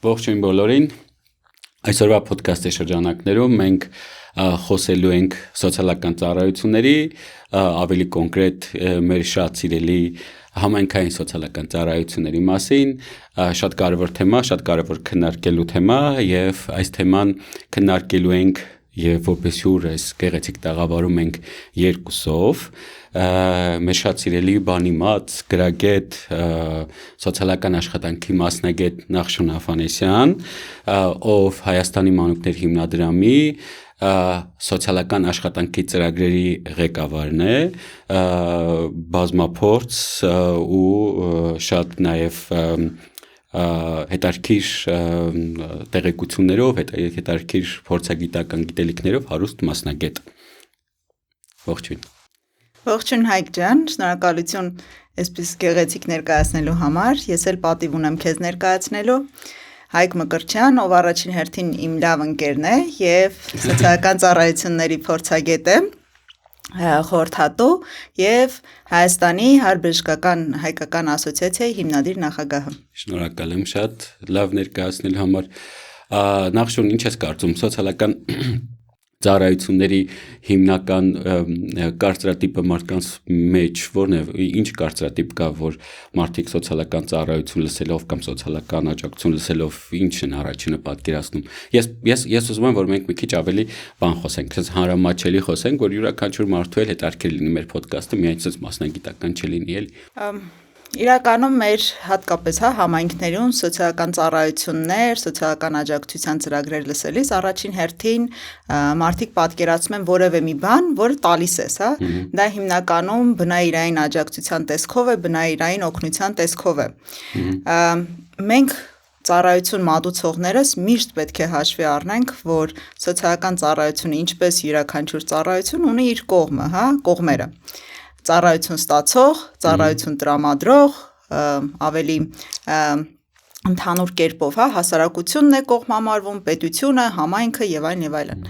Ողջույն բոլորին, այսօրվա պոդքասթի շրջանակներում մենք խոսելու ենք սոցիալական ծառայությունների, ավելի կոնկրետ մեր շատ սիրելի համայնքային սոցիալական ծառայությունների մասին, շատ կարևոր թեմա, շատ կարևոր քննարկելու թեմա եւ այս թեման քննարկելու ենք եւ որպես հյուր այս գեղեցիկ տաղավարում ենք երկուսով մեր շատ սիրելի բանիմաց, գրագետ, սոցիալական աշխատանքի մասնագետ Նախշուն Աֆանեսյան, ով Հայաստանի մանուկներ հիմնադրամի սոցիալական աշխատանքի ծրագրերի ղեկավարն է, բազմափորձ ու շատ նաև հետարքիր տեղեկություններով, հետարքիր փորձագիտական գիտելիքներով հարուստ մասնագետ։ Ողջույն։ Ողջույն Հայկ ջան, շնորհակալություն այսպես գեղեցիկ ներկայացնելու համար։ Ես էլ պատիվ ունեմ քեզ ներկայացնելու։ Հայկ Մկրտչյան, ով առաջին հերթին իմ լավ ընկերն է եւ սոցիալական ծառայությունների փորձագետ է, խորհրդատու եւ Հայաստանի Հարբժշկական հայկական ասոցիացիայի հիմնադիր նախագահը։ Շնորհակալ եմ շատ լավ ներկայացնելու համար։ Նախշուն, ինչ ես կարծում սոցիալական ծառայությունների հիմնական կարծրատիպը մարդկանց մեջ որն է, ինչ կարծրատիպ կա, որ մարդիկ սոցիալական ծառայություն լսելով կամ սոցիալական աջակցություն լսելով ինչ են առաջինը պատկերացնում։ Ես ուզում եմ, որ մենք մի քիչ ավելի բան խոսենք, հանրամատչելի խոսենք, որ յուրաքանչյուր մարդու էլ հետաքրքիր լինի մեր ոդքասթը, միայն ցած մասնագիտական չլինի էլի։ Իրականում մեր հատկապես համայնքներում սոցիալական ծառայություններ, սոցիալական աջակցության ծրագրեր լսելիս առաջին հերթին մարդիկ պատկերացնում են որևէ մի բան, որը տալիս ես, դա հիմնականում բնայիրային աջակցության տեսքով է, բնայիրային օգնության տեսքով է։ Մենք ծառայություն մատուցողներս միշտ պետք է հաշվի առնենք, որ սոցիալական ծառայությունը ինչպես յուրաքանչյուր ծառայություն ունի իր կողմը, կողմերը։ Ծառայություն ստացող, ծառայություն տրամադրող, ավելի ընդհանուր կերպով, հասարակությունն է կողմ համարվում, պետությունը, համայնքը եւ այլն եւ այլն։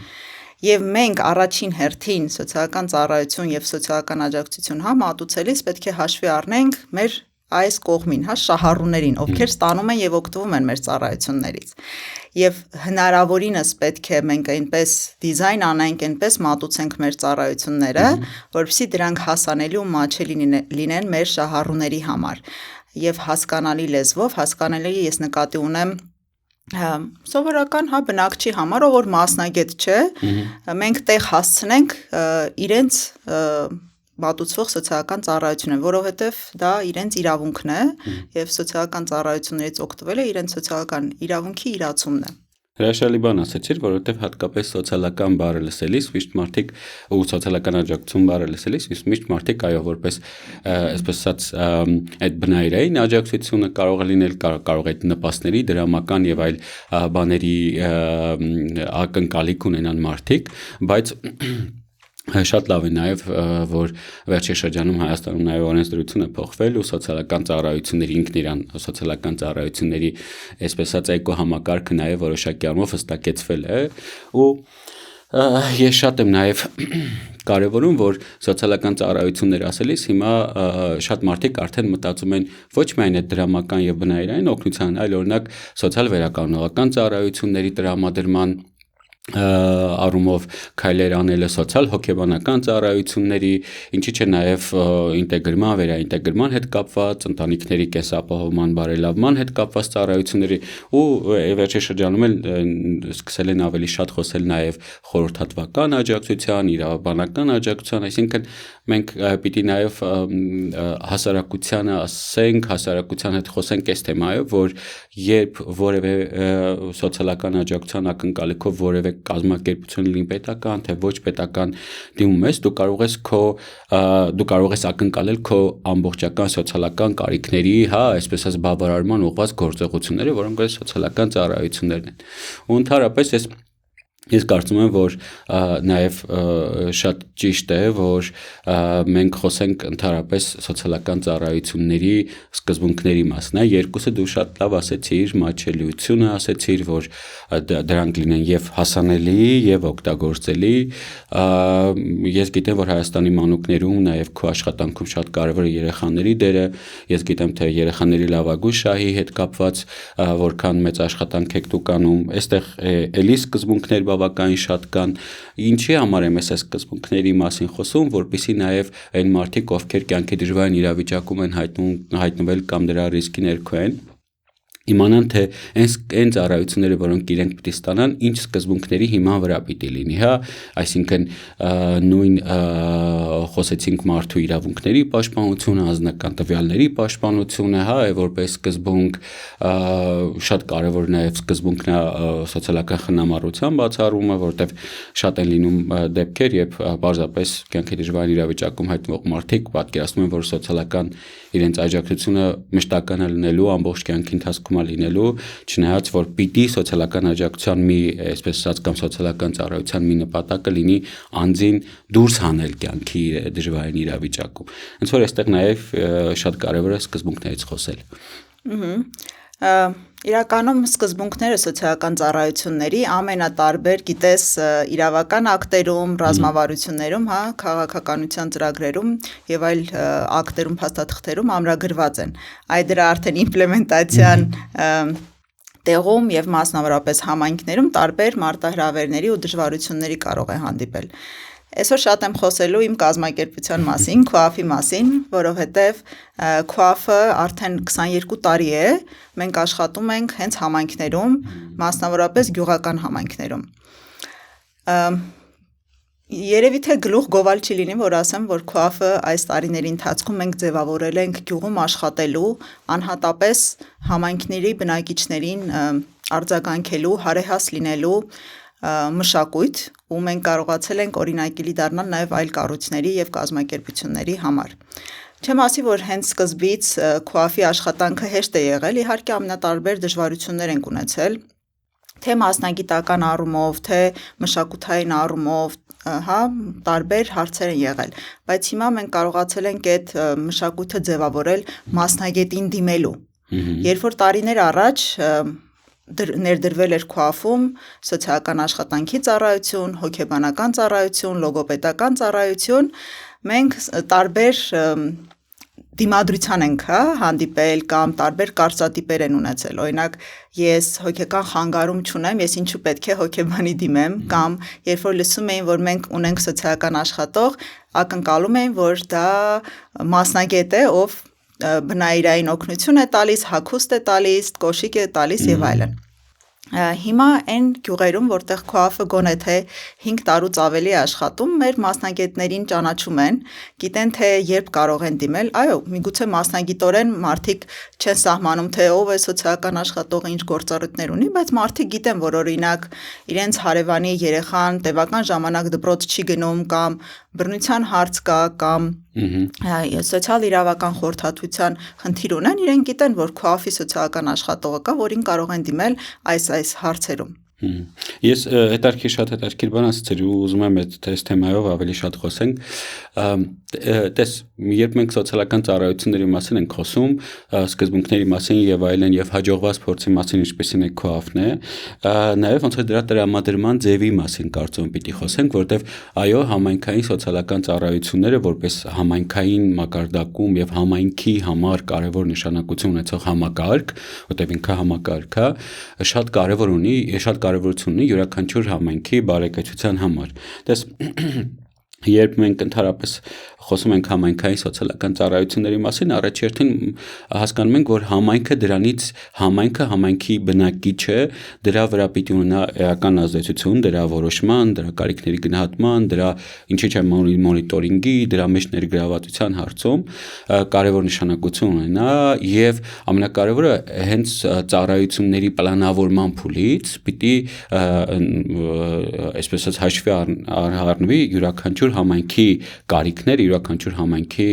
Եվ մենք առաջին հերթին սոցիալական ծառայություն եւ սոցիալական աջակցություն մատուցելիս պետք է հաշվի առնենք մեր այս կողմին, շահառուներին, ովքեր ստանում են եւ օգտվում են մեր ծառայություններից։ Եվ հնարավորինս պետք է մենք այնպես դիզայն անենք, այնպես մատուցենք մեր ծառայությունները, որովհետեւ դրանք հասանելի ու մատչելի լինեն մեր շահառուների համար։ Եվ հասկանալի լեզվով, հասկանալի ես նկատի ունեմ սովորական բնակչի համար, ով որ մասնագետ չէ, մենք տեղ հասցնենք իրենց մատուցվող սոցիալական ծառայությունը, որովհետև դա իրենց իրավունքն է եւ սոցիալական ծառայություններից օգտվելը իրենց սոցիալական իրավունքի իրացումն է։ Հրաշալի բան ասացիր, որովհետև հատկապես սոցիալական բառը լսելիս միշտ մարդիկ ու սոցիալական աջակցություն բառը լսելիս միշտ մարդիկ այո որպես այսպես ասած այդ բնայրային աջակցությունը կարող է լինել, կարող է նպաստների, դրամական եւ այլ բաների ակնկալիք ունենան մարդիկ, բայց շատ լավ է նաև, որ վերջի շրջանում Հայաստանում նաև օրենսդրությունը փոխվել ու սոցիալական ծառայությունների ինքն իրան սոցիալական ծառայությունների այսպես ասած էկոհամակարգը նաև որոշակի առումով հստակեցվել է ու ես շատ եմ նաև կարևորում, որ սոցիալական ծառայություններ ասելիս հիմա շատ մարդիկ արդեն մտածում են ոչ միայն այդ դրամական եւ բնայրային օգնության, այլ օրինակ սոցիալ վերականգնողական ծառայությունների տրամադրման առումով քայլեր անելը սոցիալ հոգեբանական ծառայությունների, ինչի՞ չէ նաև ինտեգրման, վերաինտեգրման հետ կապված, ընտանիքների կենսապահովման, բարելավման հետ կապված ծառայությունների ու վերջի շրջանում էլ սկսել են ավելի շատ խոսել նաև խորհրդատվական աջակցության, իրավաբանական աջակցության, այսինքն մենք պիտի նաև հասարակությանը ասենք, հասարակության հետ խոսենք այս թեմայով, որ երբ որևէ սոցիալական աջակցության ակնկալիքով որևէ կազմակերպություն լինի պետական, թե ոչ պետական դիմում ես, դու կարող ես ակնկալել քո ամբողջական սոցիալական կարիքների, այսպես ասած բավարարման ուղղված գործողությունները, որոնք սոցիալական ծառայություններն են։ Ու ընդհանրապես ես Ես կարծում եմ, որ նաև շատ ճիշտ է, որ մենք խոսենք ընդհանրապես սոցիալական ծառայությունների սկզբունքների մասին։ Երկուսը դու շատ լավ ասեցիր, մատչելիությունը ասեցիր, որ դրանք լինեն եւ հասանելի, եւ օգտագործելի։ Ես գիտեմ, որ Հայաստանի մանուկներում նաև քո աշխատանքում շատ կարևոր է երեխաների դերը։ Ես գիտեմ, թե երեխաների լավագույն շահի հետ կապված որքան մեծ աշխատանք եք դուք անում։ Այստեղ էլի սկզբունքներ բավականին շատ կան, ինչի համար եմ այս սկզբունքների մասին խոսում, որպեսզի նաև այն մարդիկ, ովքեր կյանքի դժվարին իրավիճակում են հայտնվել կամ դրա ռիսկի ներքո են, իմանան, թե այն ծառայությունները, որոնք իրենք պիտի ստանան, ինչ սկզբունքների հիման վրա պիտի լինի, հա, այսինքն նույն խոսեցինք մարդու իրավունքների պաշտպանությունը, անձնական տվյալների պաշտպանությունը, հա, որպես սկզբունք, շատ կարևոր նաև սկզբունքն է սոցիալական խնամառության բացառումը, որտեղ շատ են լինում դեպքեր, երբ պարզապես կյանքի դժվարին իրավիճակում հայտնվող մարդիկ պատկերացնում են, որ սոցիալական իրենց աջակցությունը մշտական է լինելու, ամբողջ կյանքի ընթացքում լինելու, չնայած որ պիտի սոցիալական աջակցության մի, այսպես ասած, կամ սոցիալական ծառայության մի նպատակը լինի անձին դուրս հանել կյանքի դժվարին իրավիճակում։ Հենց որ այստեղ նաև շատ կարևոր է սկզբունքներից խոսել։ Իրականում սկզբունքները սոցիալական ծառայությունների ամենատարբեր, գիտես, իրավական ակտերում, ռազմավարություններում, հա, քաղաքականության ծրագրերում եւ այլ ակտերում, փաստաթղթերում ամրագրված են։ Այդ դրա արդեն իմպլեմենտացիան տեղում եւ մասնավորապես համայնքներում տարբեր մարտահրավերների ու դժվարությունների կարող է հանդիպել։ Այսօր շատ եմ խոսելու իմ կազմակերպության մասին, KOAF-ի մասին, որովհետև KOAF-ը արդեն 22 տարի է, մենք աշխատում ենք հենց համայնքներում, մասնավորապես գյուղական համայնքներում։ Երևի թե գլուխ գովալ չի լինի, որ ասեմ, որ KOAF-ը այս տարիների ընթացքում մենք ձևավորել ենք գյուղում աշխատելու, անհատապես համայնքների բնակիչներին արձագանքելու, հարեհաս լինելու մշակույթ, ու մենք կարողացել ենք օրինակելի դառնալ նաև այլ կառույցների եւ կազմակերպությունների համար։ Չեմ ասի, որ հենց սկզբից KOAF-ի աշխատանքը հեշտ է եղել, իհարկե ամենատարբեր դժվարություններ ենք ունեցել, թե մասնագիտական առումով, թե մշակութային առումով, հա, տարբեր հարցեր են եղել, բայց հիմա մենք կարողացել ենք այդ մշակույթը ձևավորել մասնագետին դիմելու։ Երբ որ տարիներ առաջ ներդրվել էր KOAF-ում սոցիալական աշխատանքի ծառայություն, հոգեբանական ծառայություն, լոգոպեդական ծառայություն, մենք տարբեր դիմադրության ենք հանդիպել կամ տարբեր կարծրատիպեր են ունեցել։ Օրինակ, ես հոգեկան խանգարում չունեմ, ես ինչու պետք է հոգեբանի դիմեմ, կամ երբ որ լսում էին, որ մենք ունենք սոցիալական աշխատող, ակնկալում էին, որ դա մասնագետ է, ով բնայիրային օգնություն է տալիս, հագուստ է տալիս, կոշիկ է տալիս եւ այլն։ Հիմա այն գյուղերում, որտեղ KOAF-ը գոնե թե 5 տարուց ավելի է աշխատում, մեր մասնագետներին ճանաչում են, գիտեն թե երբ կարող են դիմել, այո, միգուցե մասնագիտորեն մարդիկ չեն սահմանում, թե ով է սոցիալական աշխատողը, ինչ գործառույթներ ունի, բայց մարդիկ գիտեն, որ օրինակ իրենց հարևանի երեխան տևական ժամանակ դպրոց չի գնում կամ բռնության հարց կա կամ սոցիալ իրավական խորհրդատվության խնդիր ունեն, իրենք գիտեն, որ KOAF-ի սոցիալական աշխատողը կա, որին կարող են դիմել այս հարցերում։ Ես շատ հետաքրքիր բան ասացի, ու ուզում եմ այս թեմայով ավելի շատ խոսենք։ Տես, երբ մենք սոցիալական ծառայությունների մասին ենք խոսում, սկզբունքների մասին եւ այլն եւ հաջողված փորձի մասին, ինչպեսին է KOAF-ն է, նաեւ ոնց որ դրա տրամադրման ձևի մասին կարծում եմ պիտի խոսենք, որտեվ այո, համայնքային սոցիալական ծառայությունները որպես համայնքային մակարդակում եւ համայնքի համար կարեւոր նշանակություն ունեցող համակարգ, որտեվ ինքը համակարգ է, շատ կարևորություն ունի յուրաքանչյուր համայնքի բարեկեցության համար։ Դες երբ մենք ընդհանրապես խոսում ենք համայնքային սոցիալական ծառայությունների մասին, առաջերտին հասկանում ենք, որ համայնքի բնակիչը դրա վրա պիտի ունենա էական ազդեցություն, դրա որոշման, դրա կարիքների գնահատման, դրա ինչի՞ չէ մոնիտորինգի, դրա մեջ ներգրավվածության հարցում կարևոր նշանակություն ունենա եւ ամենակարևորը հենց ծառայությունների պլանավորման փուլից պիտի այսպես ասած հաշվի առնվի յուրաքանչյուր յուրաքանչյուր համայնքի կարիքները, յուրաքանչյուր համայնքի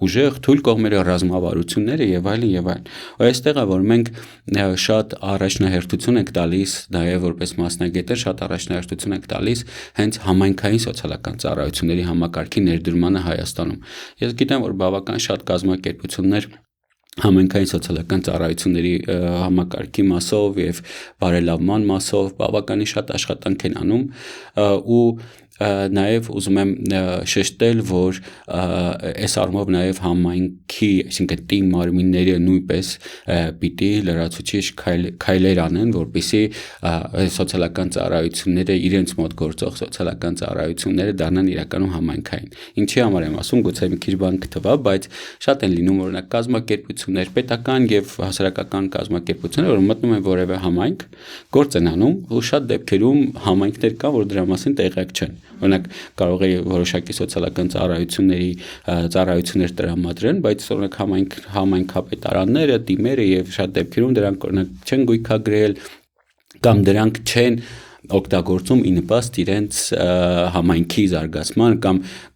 ուժեղ թույլ կողմերը, ռազմավարությունները եւ այլն եւ այլն։ Այստեղ է որ մենք շատ առաջնահերթություն ենք տալիս, նաեւ որպես մասնագետներ շատ առաջնահերթություն ենք տալիս հենց համայնքային սոցիալական ծառայությունների համակարգի ներդրմանը Հայաստանում։ Ես գիտեմ, որ բավական շատ կազմակերպություններ համայնքային սոցիալական ծառայությունների համակարգի մասով եւ բարելավման մասով բավականին շատ աշխատանք են անում ու նաև ուզում եմ շեշտել, որ այս առումով նաև համայնքի, այսինքն թիմ մարմինները նույնպես պիտի լրացուցիչ քայլեր անեն, որպեսզի սոցիալական ծառայությունները իրենց մոտ գործող սոցիալական ծառայությունները դառնան իրականում համայնքային։ Ինչի համար եմ ասում, գուցե մի քիչ բան կթվա, բայց շատ են լինում օրինակ կազմակերպություններ, պետական եւ հասարակական կազմակերպություններ, որ մտնում են որևէ համայնք, գործ են անում, ու շատ դեպքերում համայնքներ կան, որ դրա մասին տեղյակ չեն։ Օրինակ կարող է որոշակի սոցիալական ծառայություններ տրամադրեն, բայց օրինակ համայնքապետարանները, թիմերը եւ շատ դեպքերում դրանք օրինակ չեն գույքագրել կամ դրանք չեն օգտագործում ի նպաստ իրենց համայնքի զարգացման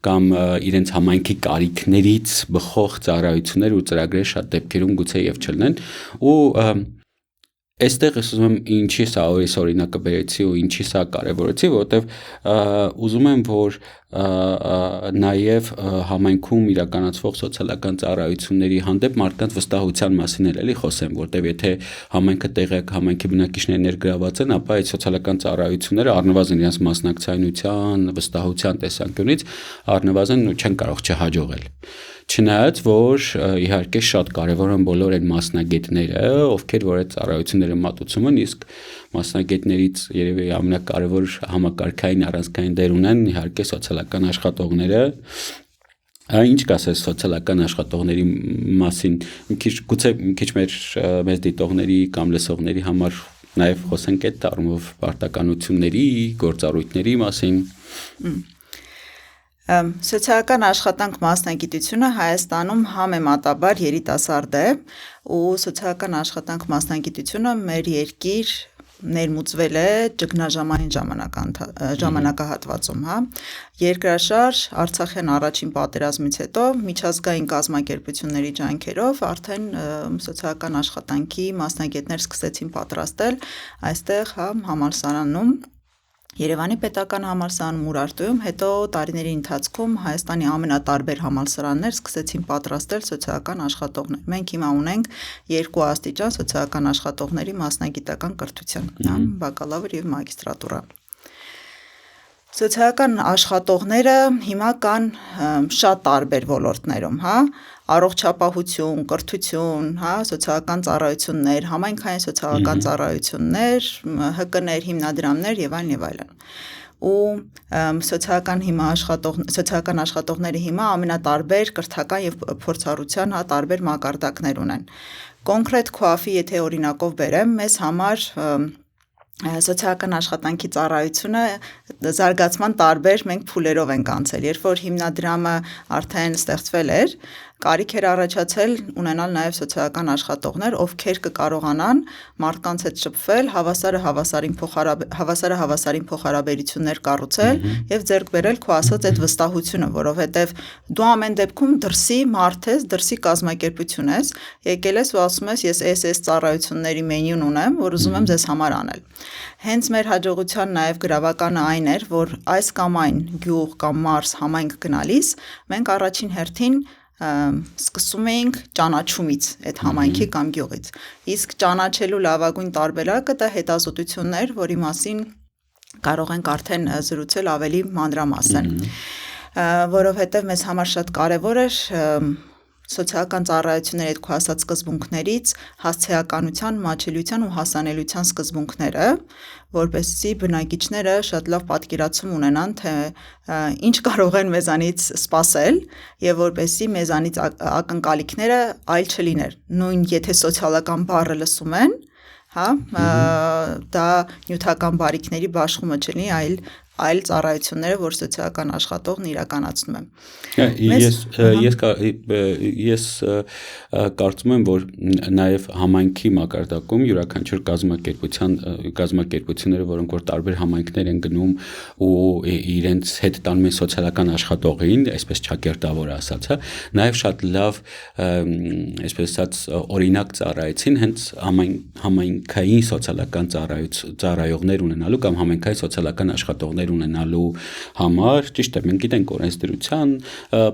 կամ իրենց համայնքի կարիքներից բխող ծառայություններ ու ծրագրեր շատ դեպքերում գուցե եւ չլինեն ու Այստեղ ես ուզում եմ ինչի սա օրինակը բերեցի ու ինչի սա կարևորեցի, որովհետև ուզում եմ, որ նաև համայնքում իրականացվող սոցիալական ծառայությունների հանդեպ մարդկանց վստահության մասին էլի խոսեմ, որտեղ եթե համայնքը տեղյակ համայնքի բնակիչները ներգրաված են, ապա այդ սոցիալական ծառայությունները առնվազն իրենց մասնակցայնության, վստահության տեսանկյունից առնվազն չեն կարող չհաջողել։ Չնայած որ իհարկե շատ կարևոր են բոլոր այն մասնագետները, ովքեր որ այդ ծառայությունները մատուցում են, իսկ մասնագետներից երևի ամենակարևոր համակարգային առանցքային դեր ունեն իհարկե սոցիալական աշխատողները։ Ինչ կասես սոցիալական աշխատողների մասին, գուցե մի քիչ մեզ դիտողների կամ լսողների համար նաև խոսենք այդ առումով պարտականությունների, գործառույթների մասին։ Սոցիալական աշխատանք մասնագիտությունը Հայաստանում համեմատաբար երիտասարդ է ու սոցիալական աշխատանք մասնագիտությունը մեր երկիր ներմուծվել է ճգնաժամային ժամանակահատվածում, երկրաշարժ Արցախյան առաջին պատերազմից հետո միջազգային կազմակերպությունների ջանքերով արդեն սոցիալական աշխատանքի մասնագետներ սկսեցին պատրաստել այստեղ համալսարանում Երևանի պետական համալսարանում Ուրարտուում, հետո տարիների ընթացքում Հայաստանի ամենատարբեր համալսարաններ սկսեցին պատրաստել սոցիալական աշխատողներ։ Մենք հիմա ունենք 2 աստիճան սոցիալական աշխատողների մասնագիտական կրթություն, բակալավր եւ մագիստրատուրա։ Սոցիալական աշխատողները հիմա կան շատ տարբեր ոլորտներում, առողջապահություն, կրթություն, սոցիալական ծառայություններ, համայնքային սոցիալական ծառայություններ, ՀԿ-ներ, հիմնադրամներ եւ այլն եւ այլն։ Ու սոցիալական աշխատողները հիմա ամենատարբեր կրթական եւ փորձառության տարբեր մակարդակներ ունեն։ Կոնկրետ քոաֆի եթե օրինակով բերեմ, մեզ համար սոցիալական աշխատանքի ծառայությունը զարգացման տարբեր մենք փուլերով ենք անցել, երբ որ հիմնադրամը արդեն ստեղծվել էր, կարիք էր առաջացել ունենալ նաև սոցիալական աշխատողներ, ովքեր կկարողանան մարդկանց հետ շփվել, հավասարին փոխհարաբերություններ կառուցել եւ ձեռք բերել քո ասած այդ վստահությունը, որովհետեւ դու ամեն դեպքում դրսի մարդ ես, դրսի կազմակերպություն ես, եկել ես ու ասում ես ես ծառայությունների մենյուն ունեմ, որ ուզում եմ ձեզ համար անել։ Հենց մեր հաջողության նաև գրավականը այն էր, որ այս կամ այն գյուղ կամ մարզ համայնք գնալիս մենք առաջին հերթին սկսում էինք ճանաչումից այդ համայնքի կամ գյուղից։ Իսկ ճանաչելու լավագույն տարբերակը դա հետազոտություններ, որի մասին կարող ենք արդեն զրուցել ավելի մանրամասն, որովհետև մեզ համար շատ կարևոր էր սոցիալական ծառայությունների այդ քո ասած սկզբունքներից հասցեականության, մատչելիության ու հասանելիության սկզբունքները, որպեսզի բնակիչները շատ լավ պատկերացում ունենան, թե ինչ կարող են մեզանից սպասել եւ որպեսզի մեզանից ակնկալիքները այլ չլիներ։ Նույն եթե սոցիալական բառը լսում են, դա նյութական բարիքների բաշխումը չլինի, այլ այլ ծառայությունները, որ սոցիալական աշխատողն իրականացնում է։ Ես կարծում եմ, որ նաև համայնքի մակարդակում յուրաքանչյուր կազմակերպությունները, որոնք որ տարբեր համայնքներ են գնում ու իրենց հետ տանում են սոցիալական աշխատողին, այսպես ճակերտավոր ասած, հա, նաև շատ լավ, այսպես ասած, օրինակ ծառայեցին հենց համայնքային սոցիալական ծառայողներ ունենալու կամ համայնքային սոցիալական աշխատողներ ունենալու համար, ճիշտ է, մենք գիտենք օրենսդրության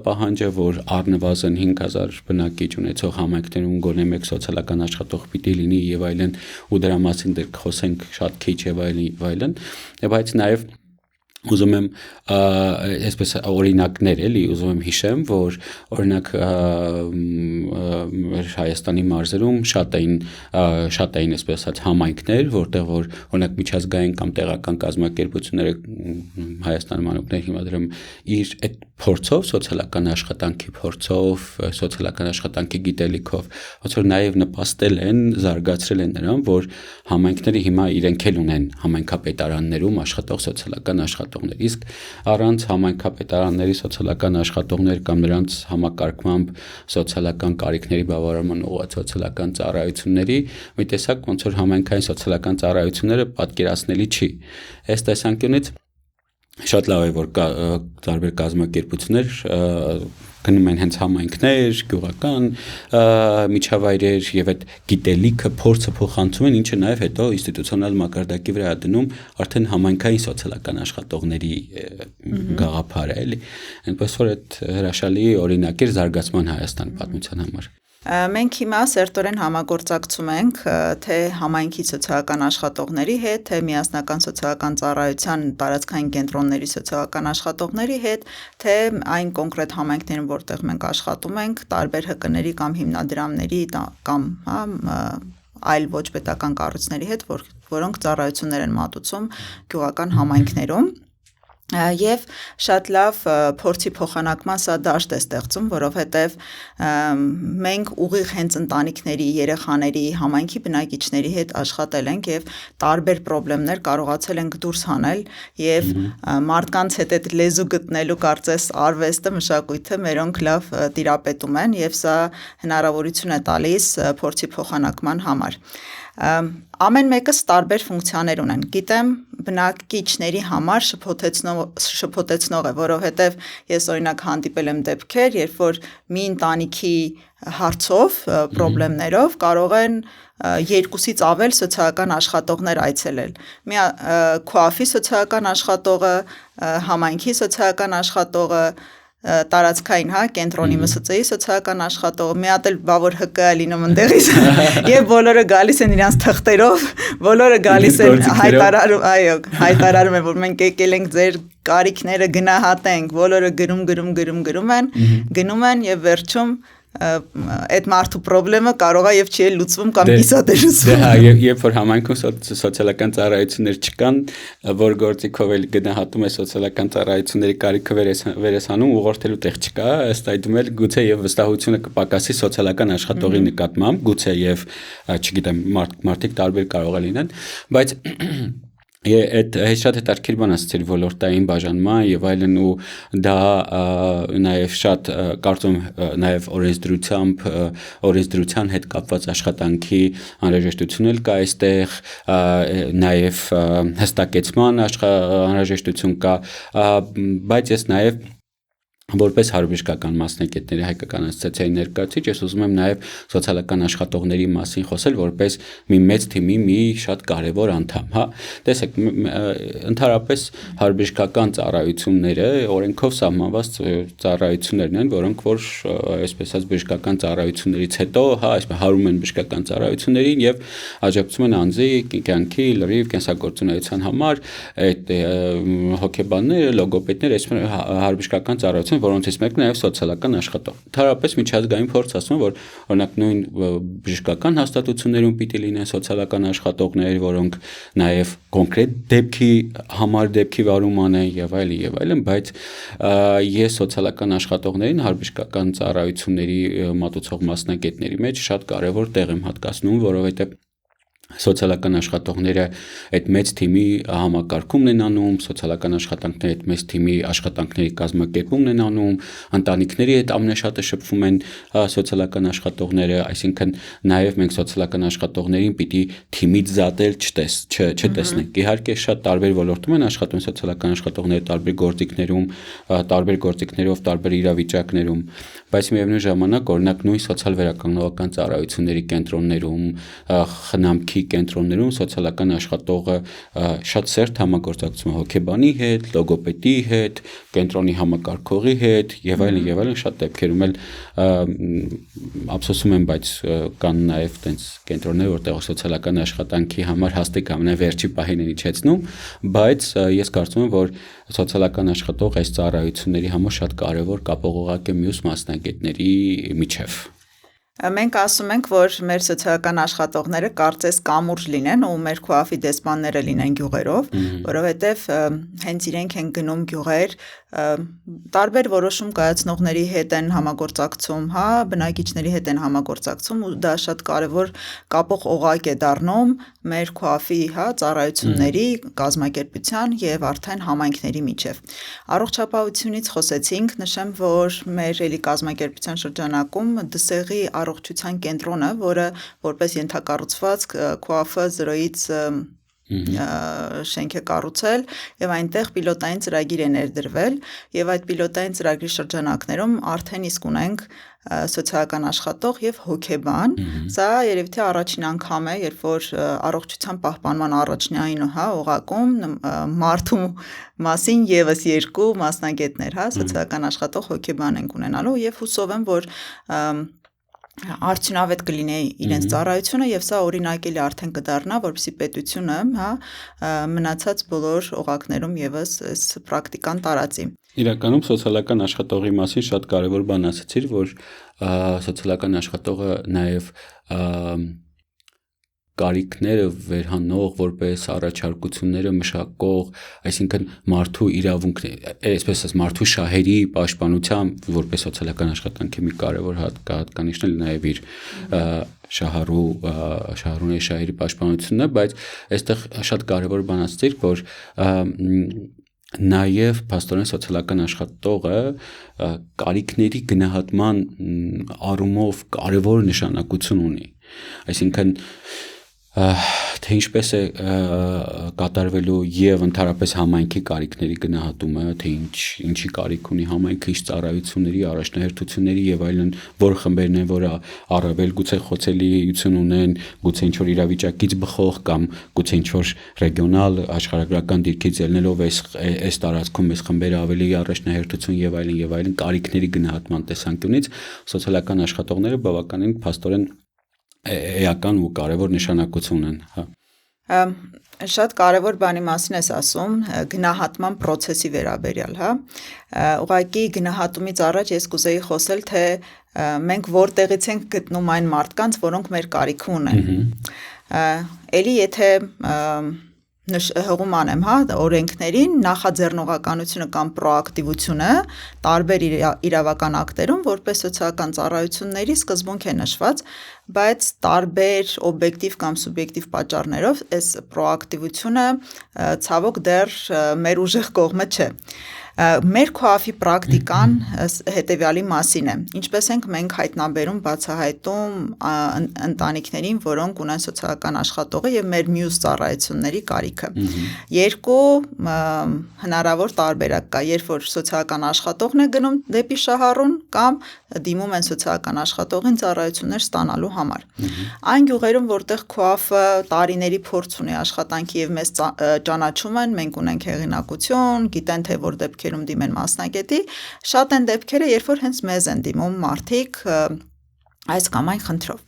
պահանջը, որ առնվազն 5000 բնակիչ ունեցող համայնքներում գոնե մեկ սոցիալական աշխատող պիտի լինի եւ այլն, ու դրա մասին դեռ խոսենք շատ քիչ եւ այլն, բայց նաեւ ուզում եմ այսպես օրինակներ էլի ուզում եմ հիշեմ, որ օրինակ Հայաստանի մարզերում շատ էին այսպես ասած համայնքներ, որտեղ որ օրինակ միջազգային կամ տեղական կազմակերպությունները Հայաստանում անուկներ հիմնադրում իր այդ փորձով, սոցիալական աշխատանքի փորձով, սոցիալական աշխատանքի գիտելիքով, ոնց որ նաև նպաստել են, զարգացրել են նրան, որ համայնքները հիմա իրենք էլ ունեն համայնքապետարաններում աշխատող սոցիալական աշխատողներ, իսկ առանց համայնքապետարանների սոցիալական աշխատողներ կամ նրանց համակարգմամբ սոցիալական կարիքների բավարարման ուղղված սոցիալական ծառայությունների մի տեսակ ոնց որ համայնքային սոցիալական ծառայությունները պատկերացնելի չի։ Այս տեսանկյունից շատ լավ է, որ տարբեր կազմակերպություններ գնում են հենց համայնքներ, գյուղական միջավայրեր եւ այդ գիտելիքը, փորձը փոխանցում են, ինչը նաեւ հետո ինստիտուցիոնալ մակարդակի վրա դնում արդեն համայնքային սոցիալական աշխատողների գաղափարը, էլի։ Այնպես որ այդ հրաշալի օրինակ էր զարգացման Հայաստանի պատմության համար։ Մենք հիմա սերտորեն համագործակցում ենք թե համայնքի սոցիալական աշխատողների հետ, թե միասնական սոցիալական ծառայության տարածքային կենտրոնների սոցիալական աշխատողների հետ, թե այն կոնկրետ համայնքներում, որտեղ մենք աշխատում ենք, տարբեր ՀԿ-ների կամ հիմնադրամների կամ այլ ոչ պետական կառույցների հետ, որոնք ծառայություններ են մատուցում գյուղական համայնքներում։ Եվ շատ լավ փորձի փոխանակման սա դաշտ է ստեղծում, որովհետև մենք ուղիղ հենց ընտանիքների, երեխաների, համայնքի բնակիչների հետ աշխատել ենք եւ տարբեր խնդիրներ կարողացել ենք դուրս հանել եւ մարդկանց հետ այդ լեզու գտնելու կարծես արվեստը, մշակույթը մերոնք լավ տիրապետում են եւ սա հնարավորություն է տալիս փորձի փոխանակման համար։ Ամեն մեկս տարբեր ֆունկցիաներ ունեն։ Գիտեմ բնակիչների համար շփոթեցնող է, որովհետև ես օրինակ հանդիպել եմ դեպքեր, երբ որ մի ընտանիքի հարցով, խնդիրներով կարող են 2-ից ավել սոցիալական աշխատողներ այցելել։ Մի քոաֆի սոցիալական աշխատողը, համայնքի սոցիալական աշխատողը, տարածքային, հա, կենտրոնի ՄՍԾ-ի սոցիալական աշխատողը, մի հատ էլ բավոր ՀԿ է լինում ընդեղից եւ բոլորը գալիս են իրանց թղթերով, բոլորը գալիս են հայտարարում են, որ մենք եկել ենք ձեր կարիքները գնահատենք, բոլորը գնում են եւ վերջում այդ մարդու խնդրը կարող է եւ չի լուծվում կամ կիսատ է լուծվում։ Հա, երբ որ համայնքում սոցիալական ծառայություններ չկան, որ գործիքով էլ գնահատում է սոցիալական ծառայությունների կարիքը վերեսանում, ուղղորդելու տեղ չկա, ըստ այդմ էլ գուցե եւ վստահությունը կպակասի սոցիալական աշխատողի նկատմամբ, գուցե եւ չգիտեմ, մարդիկ տարբեր կարող է լինեն, բայց այդ շատ հետաքրքիր բան ասացիր ոլորտային բաժանման եւ այլն ու դա նաեւ շատ կարծում նաեւ օրենսդրության հետ կապված աշխատանքի անհրաժեշտություն էլ կա այստեղ նաեւ հստակեցման անհրաժեշտություն կա բայց ես նաեւ որպես հարաբերական մասնագետների հայկական ասոցիացիայի ներկայացուցիչ ես ուզում եմ նաև սոցիալական աշխատողների մասին խոսել որպես մի մեծ թիմի մի շատ կարևոր անդամ, հա։ Տեսեք, ընդհանրապես հարաբերական ծառայությունները օրենքով սահմանված ծառայություններն են, որոնք որ այսպես ասած բժշկական ծառայություններից հետո, հա, այսպես հարում են բժշկական ծառայություններին եւ աջակցում են անձի կյանքի լրիվ կենսագործունեության համար այդ հոգեբանները, լոգոպեդները, այսպես հարաբերական ծառայություն որոնցից մեկն նաև սոցիալական աշխատող։ Ընդհանրապես միջազգային փորձ ասում որ օրինակ նույն բժշկական հաստատություններում պիտի լինեն սոցիալական աշխատողներ, որոնք նաև կոնկրետ դեպքի համար դեպքի վարում անեն եւ այլն, բայց ես սոցիալական աշխատողներին հարաբերական ծառայությունների մատուցող մասնագետների մեջ շատ կարևոր տեղ եմ հատկացնում, որովհետեւ սոցիալական աշխատողները այդ մեծ թիմի համակարգումն են անում, սոցիալական աշխատանքները այդ մեծ թիմի աշխատանքների կազմակերպումն են անում, ընտանիքների հետ ամենաշատը շփվում են սոցիալական աշխատողները, այսինքն նաև մենք սոցիալական աշխատողներին պիտի թիմից զատել չտեսնենք։ Իհարկե շատ տարբեր ոլորտում են աշխատում սոցիալական աշխատողները, տարբեր գործիքներով, տարբեր իրավիճակներում, բայց միևնույն ժամանակ օրինակ նույն սոցիալ վերականգնողական ծառայությունների կենտրոններում, խնամքի կենտրոններում սոցիալական աշխատողը շատ սերտ համագործակցում է հոգեբանի հետ, լոգոպեդի հետ, կենտրոնի համակարգողի հետ եւ այլն շատ դեպքերում էլ ափսոսում եմ, բայց կան նաեւ տենց կենտրոններ, որտեղ սոցիալական աշխատանքի համար հաստիկ ամենավերջի պահին են իջեցնում, բայց ես կարծում եմ, որ սոցիալական աշխատող այս ծառայությունների համար շատ կարեւոր կապողողակ է մյուս մասնագետների միջև։ Մենք ասում ենք, որ մեր սոցիալական աշխատողները կարծես կամուրջ լինեն ու մեր քուաֆի դեսպանները լինեն գյուղերով, որովհետև հենց իրենք են գնում գյուղեր, տարբեր որոշում կայացնողների հետ են համագործակցում, բնակիչների հետ են համագործակցում ու դա շատ կարևոր կապող օղակ է դառնում մեր քուաֆի ծառայությունների կազմակերպության եւ արդեն համայնքների միջև։ Առողջապահությունից խոսեցինք, նշեմ, որ մեր էլի կազմակերպության շրջանակում Դսեղի առողջության կենտրոնը, որը որպես ենթակառուցվածք քուաֆը 0-ից շենք է կառուցել եւ այնտեղ պիլոտային ծրագիր է ներդրվել եւ այդ պիլոտային ծրագրի շրջանակներում արդեն իսկ ունենք սոցիալական աշխատող եւ հոգեբան։ Սա երևի թե առաջին անգամ է, երբ որ առողջության պահպանման առաջնային օղակում մարդու մասին եւս երկու մասնագետներ, սոցիալական աշխատող հոգեբան ենք ունենալու եւ հուսով եմ, որ արդյունավետ կլինի իրենց ծառայությունը եւ սա օրինակելի արդեն կդառնա, որպեսզի պետությունը, մնացած բոլոր օղակներում եւս այս պրակտիկան տարածի։ Իրականում սոցիալական աշխատողի մասին շատ կարևոր բան ասացիր, որ սոցիալական աշխատողը նաև կարիքները վերհանող, որպես առաջարկությունները մշակող, այսինքն մարդու իրավունքներ, այսպես ասած մարդու շահերի պաշտպանությամբ, որպես սոցիալական աշխատանքի մի կարևոր հատկանիշն է նաև իր շահառուների շահերի պաշտպանությունն է, բայց այստեղ շատ կարևոր բան ասացիր, որ նաև փաստորեն սոցիալական աշխատողը կարիքների գնահատման առումով կարևոր նշանակություն ունի, այսինքն թե ինչպես է կատարվելու եւ ընդհանրապես համայնքի կարիքների գնահատումը, թե ինչի կարիք ունի համայնքը, ինչ ծառայությունների, առաջնահերթությունների եւ այլն, որ խմբերն են, որ առավել գուցե խոցելիություն ունեն, գուցե ինչ-որ իրավիճակից բխող կամ գուցե ինչ-որ ռեգիոնալ աշխարհագրական դիրքից ելնելով այս տարածքում այս խմբերը ավելի առաջնահերթություն եւ այլն կարիքների գնահատման տեսանկյունից սոցիալական աշխատողները բավականին փաստորեն էական ու կարևոր նշանակություն են, Շատ կարևոր բանի մասին ես ասում, գնահատման process-ի վերաբերյալ, ուղղակի գնահատումից առաջ ես կուզեի խոսել, թե մենք որտեղից ենք գտնում այն մարդկանց, որոնք մեր կարիքը ունեն։ Էլի եթե հղում անեմ, օրենքներին նախաձեռնողականությունը կամ պրոակտիվությունը տարբեր իրավական ակտերում որպես սոցիալական ծառայությունների սկզբունք է նշված, բայց տարբեր օբյեկտիվ կամ սուբյեկտիվ պատճառներով այս պրոակտիվությունը ցավոք դեռ մեր ուժեղ կողմը չէ։ Մեր քուաֆի պրակտիկան հետևյալի մասին է, ինչպես ենք մենք հայտնաբերում, բացահայտում ընտանիքներին, որոնք ունեն սոցիալական աշխատողը եւ մեր մյուս ծառայությունների կարիքը։ Երկու հնարավոր տարբերակ կա, երբ որ սոցիալական աշխատողն է գնում դեպի շահառուն կամ դիմում են սոցիալական աշխատողին ծառայություններ ստանալու համար։ Այն գյուղերում, որտեղ քուաֆը տարիների փորձ ունի աշխատանքի եւ մեզ ճանաչում են, մենք ունենք հեղինակություն, գիտեն թե որ դեպքերում դիմեն մասնագետի, շատ են դեպքերը, երբ որ հենց մեզ են դիմում մարդիկ այս կամ այն խնդրով։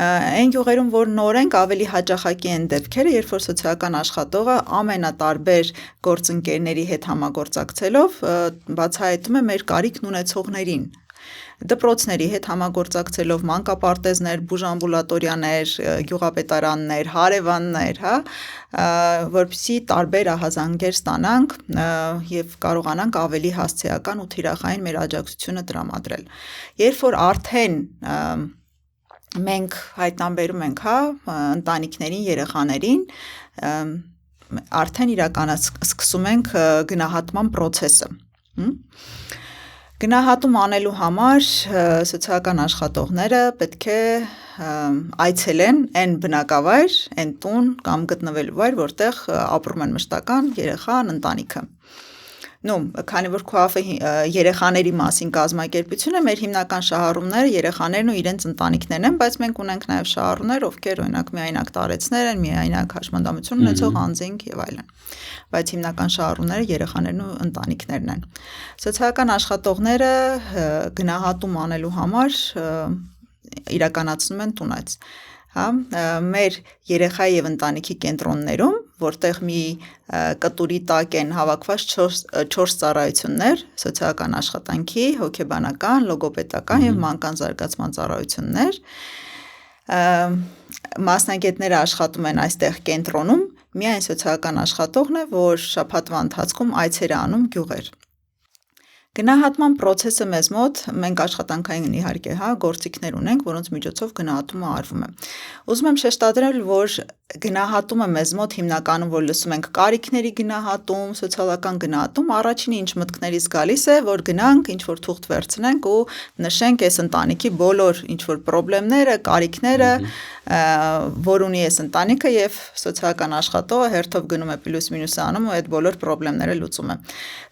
Այն գյուղերում, որ նոր ենք, ավելի հաճախակի են դեպքերը, երբ որ սոցիալական աշխատողը ամենատարբեր գործընկերների հետ համագործակցելով բացահայտում է մեր կարիքն ունեցողներին, դպրոցների հետ համագործակցելով, մանկապարտեզներ, բուժամբուլատորիաներ, գյուղապետարաններ, հարևաններ, որպեսզի տարբեր ահազանգեր ստանանք եւ կարողանանք ավելի հասցեական ու թիրախային մեր աջակցությունը տրամադրել։ Երբ որ արդեն մենք հայտնաբերում ենք, ընտանիքներին, երեխաներին, արդեն սկսում ենք գնահատման process-ը։ Գնահատում անելու համար սոցիալական աշխատողները պետք է այցելեն այն բնակավայր, այն տուն կամ գտնվելու վայր, որտեղ ապրում են մշտական երեխան, ընտանիքը։ Քանի որ քուաֆը երեխաների մասին կազմակերպություն է, մեր հիմնական շահառուները երեխաներն ու իրենց ընտանիքներն են, բայց մենք ունենք նաև շահառուներ, ովքեր օրինակ միայնակ տարեցներ են, միայնակ հաշմանդամություն ունեցող անձինք եւ այլն։ Բայց հիմնական շահառուները երեխաներն ու ընտանիքներն են։ Սոցիալական աշխատողները գնահատում անելու համար իրականացնում են տունած։ Մեր երեխայի եւ ընտանիքի կենտրոններում, որտեղ մի կտուրի տակ են հավաքված 4 ծառայություններ՝ սոցիալական աշխատանքի, հոգեբանական, լոգոպեդական եւ մանկան զարգացման ծառայություններ, մասնագետները աշխատում են այստեղ կենտրոնում, միայն սոցիալական աշխատողն է, որ շաբաթվա ընթացքում այցեր է անում գյուղեր։ Գնահատման process-ը մեզ մոտ, մենք աշխատանքային իհարկե, գործիքներ ունենք, որոնց միջոցով գնահատումը արվում է։ Ուզում եմ շեշտադրել, որ գնահատումը մեզ մոտ հիմնականում, որ լսում ենք կարիքների գնահատում, սոցիալական գնահատում, առաջինը ինչ մտքներից գալիս է, որ գնանք, ինչ որ թուղթ վերցնենք ու նշենք այս ընտանիքի բոլոր ինչ որ խնդիրները, կարիքները, որ ունի այս ընտանիքը եւ սոցիալական աշխատողը հերթով գնում է պլյուս-մինուսը անում ու այդ բոլոր խնդիրները լուծում է։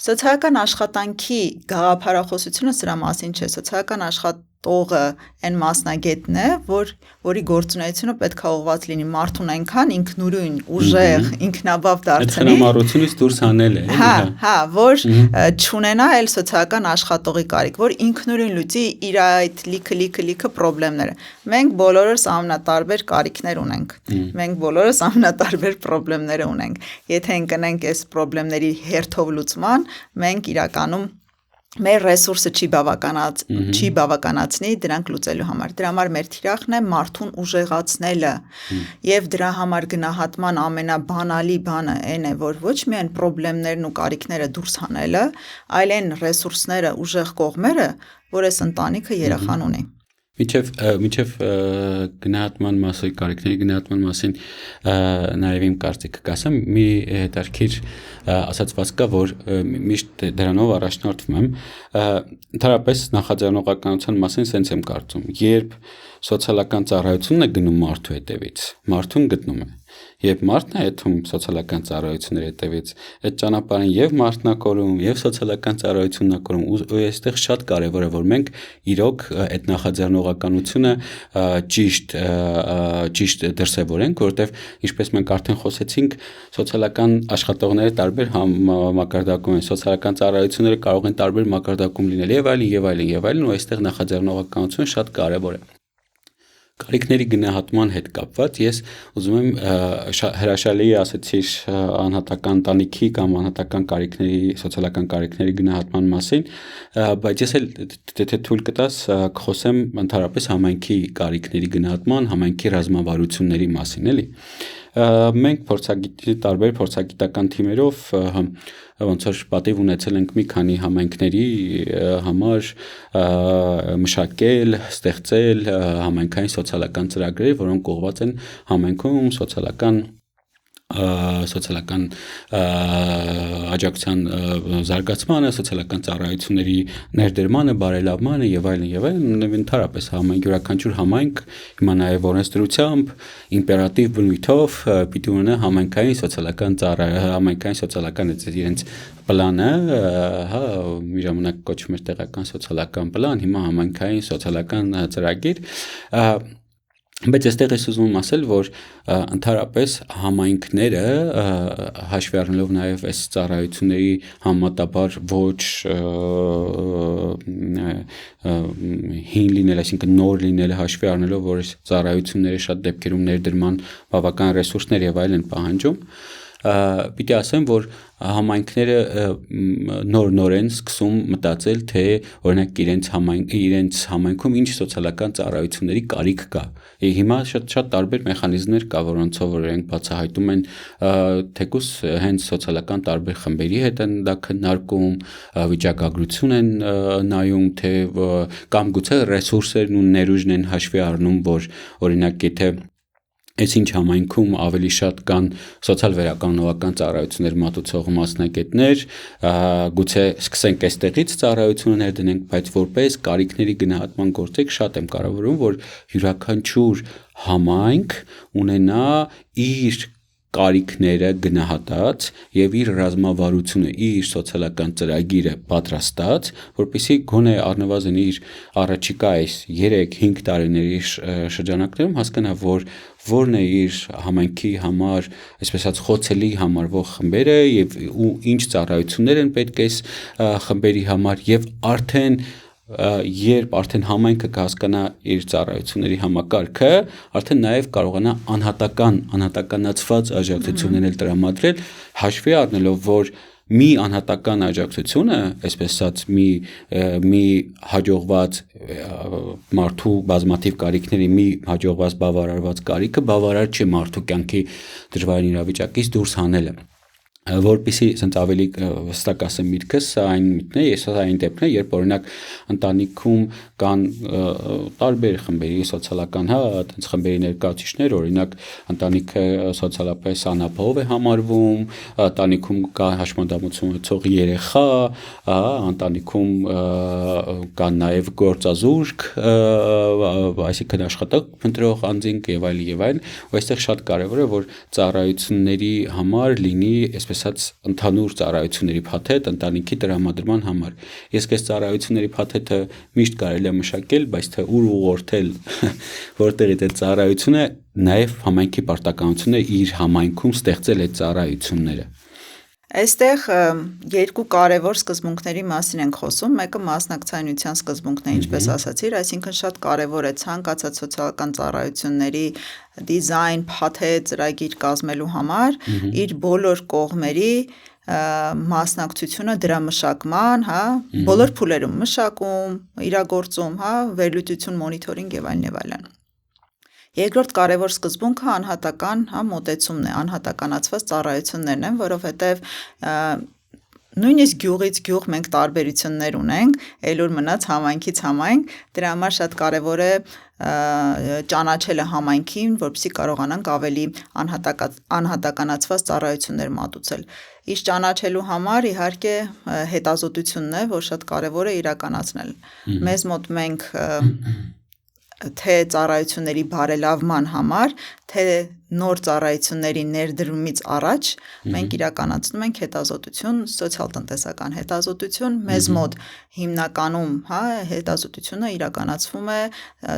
Սոցիալական աշխատանքի գաղափարախոսությունը սրա մասին չէ, սոցիալական աշխատողը այն մասնագետն է, որի գործունեությունը պետք է ուղղված լինի մարդուն այնքան ինքնուրույն, ուժեղ, ինքնաբավ դարձնի։ Այդ խնամառությունից դուրս հանել է, որ չունենա այլ սոցիալական աշխատողի կարիք, որ ինքնուրույն լուծի իր այդ լիքը խնդիրները։ Մենք բոլորս ամենատարբեր կարիքներ ունենք։ Մենք բոլորս ամենատարբեր խնդիրներ ունենք։ Եթե ընկնենք այս խնդիրների հերթով լուծման, մենք իրականում մեր ռեսուրսը չի բավականացնի դրանք լուծելու համար։ Դրա համար մեր թիրախն է մարդուն ուժեղացնելը եւ դրա համար գնահատման ամենաբանալի բանը այն է, որ ոչ միայն խնդիրներն ու կարիքները դուրս հանելը, այլ այն ռեսուրսները, ուժեղ կողմերը, որ այս ընտանիքը երեխան ունի։ Միջև գնահատման մասի, կարիքների գնահատման մասին նաև իմ կարծիքը կասեմ, մի հետարքիր ասացված կա, որ միշտ դրանով առաջնորդվում եմ, ընդհանրապես նախաձեռնողականության մասին սենց եմ կարծում, երբ սոցիալական ծառայությունն է գնում մարդու հետևից, մարդուն գտնում է, երբ մարդն է եթում սոցիալական ծառայությունների հետևից, այդ ճանապարհին եւ մարդն է կորում, եւ սոցիալական ծառայությունն է կորում, ու այստեղ շատ կարեւոր է, որ մենք իրոք այդ նախաձեռնողականությունը ճիշտ դրսևորենք, որովհետեւ ինչպես մենք արդեն խոսեցինք, սոցիալական աշխատողները տարբեր մակարդակում են, սոցիալական ծառայությունները կարող են տարբեր մակարդակում լինել եւ այլն, ու այստեղ նախաձեռնողականությունը շատ կարեւոր է։ Կարիքների գնահատման հետ կապված ես ուզում եմ հրաշալի ասեցիր անհատական ընտանիքի կամ անհատական կարիքների, սոցիալական կարիքների գնահատման մասին, բայց ես էլ եթե թույլ կտաս կխոսեմ ընդհանրապես համայնքի կարիքների գնահատման, համայնքի ռազմավարությունների մասին, էլի։ Մենք տարբեր փորձագիտական թիմերով ոնց որ պատիվ ունեցել ենք մի քանի համայնքների համար մշակել, ստեղծել համայնքային սոցիալական ծրագրեր, որոնք ուղղված են համայնքում սոցիալական աջակցության զարգացմանը, սոցիալական ծառայությունների ներդրմանը, բարելավմանը եւ այլն, ընդհանրապես յուրաքանչյուր համայնք հիմա նաեւ օրենսդրությամբ իմպերատիվ բնույթով պիտի ունենա համայնքային սոցիալական իրենց պլանը, մի ժամանակ կոչվում էր տեղական սոցիալական պլան, հիմա համայնքային սոցիալական ծրագիր, բայց այստեղ ես ուզում եմ ասել, որ ընդհանրապես համայնքները հաշվի առնելով նաև այս ծառայությունների համատաբար ոչ հին լինել, այսինքն նոր լինելը հաշվի առնելով, որ այս ծառայությունները շատ դեպքերում ներդրման բավական ռեսուրսներ եւ այլն պահանջում, պիտի ասեմ, որ համայնքները նոր-նոր են սկսում մտածել, թե օրինակ իրենց համայնքում ինչ սոցիալական ծառայությունների կարիք կա։ Հիմա շատ տարբեր մեխանիզմներ կա, որոնցով իրենք բացահայտում են թեկուզ հենց սոցիալական տարբեր խմբերի հետ են դա քննարկում, վիճակագրություն են նայում, թե կամ գուցե ռեսուրսերն ու ներուժն են հաշվի առնում, որ օրինակ եթե այս ինչ համայնքում ավելի շատ կան սոցիալ վերականգնողական ծառայություններ մատուցող մասնագետներ, գուցե սկսենք այստեղից ծառայությունը ներդնենք, բայց որպես կարիքների գնահատման գործիք շատ եմ կարևորում, որ յուրաքանչյուր համայնք ունենա իր կարիքները գնահատած եւ իր ռազմավարությունը, իր սոցիալական ծրագիրը պատրաստած, որպեսզի գոնե առնվազն իր առաջիկա այս 3-5 տարիների շրջանակներում հասկանա, որ որն է իր համայնքի համար, այսպես ասած, խոցելի համարվող խմբերը եւ ինչ ծառայություններ են պետք է խմբերի համար եւ երբ արդեն համայնքը կհասկանա իր ծառայությունների համակարգը, արդեն նաև կարողանա անհատականացված աջակցություններ տրամադրել, հաշվի առնելով, որ մի անհատական աջակցությունը, այսպես ասած, մի հաջողված մարդու բազմաթիվ կարիքների մի հաջողված բավարարված կարիքը բավարար չի մարդու կյանքի դժվարին իրավիճակից դուրս հանելը։ Որպեսզի ասենց ավելի վստահ ասեմ միտքս, սա այն միտքն է, սա այն դեպքն է, երբ օրինակ ընտանիքում կան տարբեր խմբերի սոցիալական, այդպես խմբերի ներկայացուցիչներ, օրինակ ընտանիքը սոցիալապես անապահով է համարվում, ընտանիքում կա հաշմանդամություն ունեցող երեխա, ընտանիքում կա նաև գործազուրկ, այսինքն աշխատող փնտրող անձինք եւ այլն, ու այստեղ շատ կարեւոր է, որ ծառայությունների համար լինի այսպես ասած ընդհանուր ծառայությունների փաթեթ ընտանիքի տրամադրման համար։ Ես այս ծառայությունների փաթեթը միշտ կարելի է մշակել, բայց թե ուր ուղղորդել, որտեղից է ծառայությունը, նաև համայնքի պարտականությունն է իր համայնքում ստեղծել այդ ծառայությունները։ Այստեղ երկու կարևոր սկզբունքների մասին ենք խոսում, մեկը մասնակցայնության սկզբունքն է, ինչպես ասացիր, այսինքն շատ կարևոր է ցանկացած սոցիալական ծառայությունների դիզայն, փաթեթ, ծրագիր կազմելու համար իր բոլոր կողմերի մասնակցությունը դրա մշակման, բոլոր փուլերում մշակում, իրագործում, վերլուծություն, մոնիթորինգ եւ այլն։ Երկրորդ կարևոր սկզբունքը անհատական մոտեցումն է, անհատականացված ծառայություններն են, որովհետև նույնիսկ գյուղից գյուղ մենք տարբերություններ ունենք, ելուր մնաց համայնքից համայնք, դրա համար շատ կարևոր է ճանաչելը համայնքին, որպեսզի կարողանանք ավելի անհատականացված ծառայություններ մատուցել։ Իսկ ճանաչելու համար իհարկե հետազոտությունն է, որ շատ կարևոր է իրականացնել։ Մեզ մոտ մենք թե ծառայությունների բարելավման համար, թե նոր ծառայությունների ներդրումից առաջ մենք իրականացնում ենք հետազոտություն, սոցիալ-տնտեսական հետազոտություն, մեզ մոտ հիմնականում հետազոտությունը իրականացվում է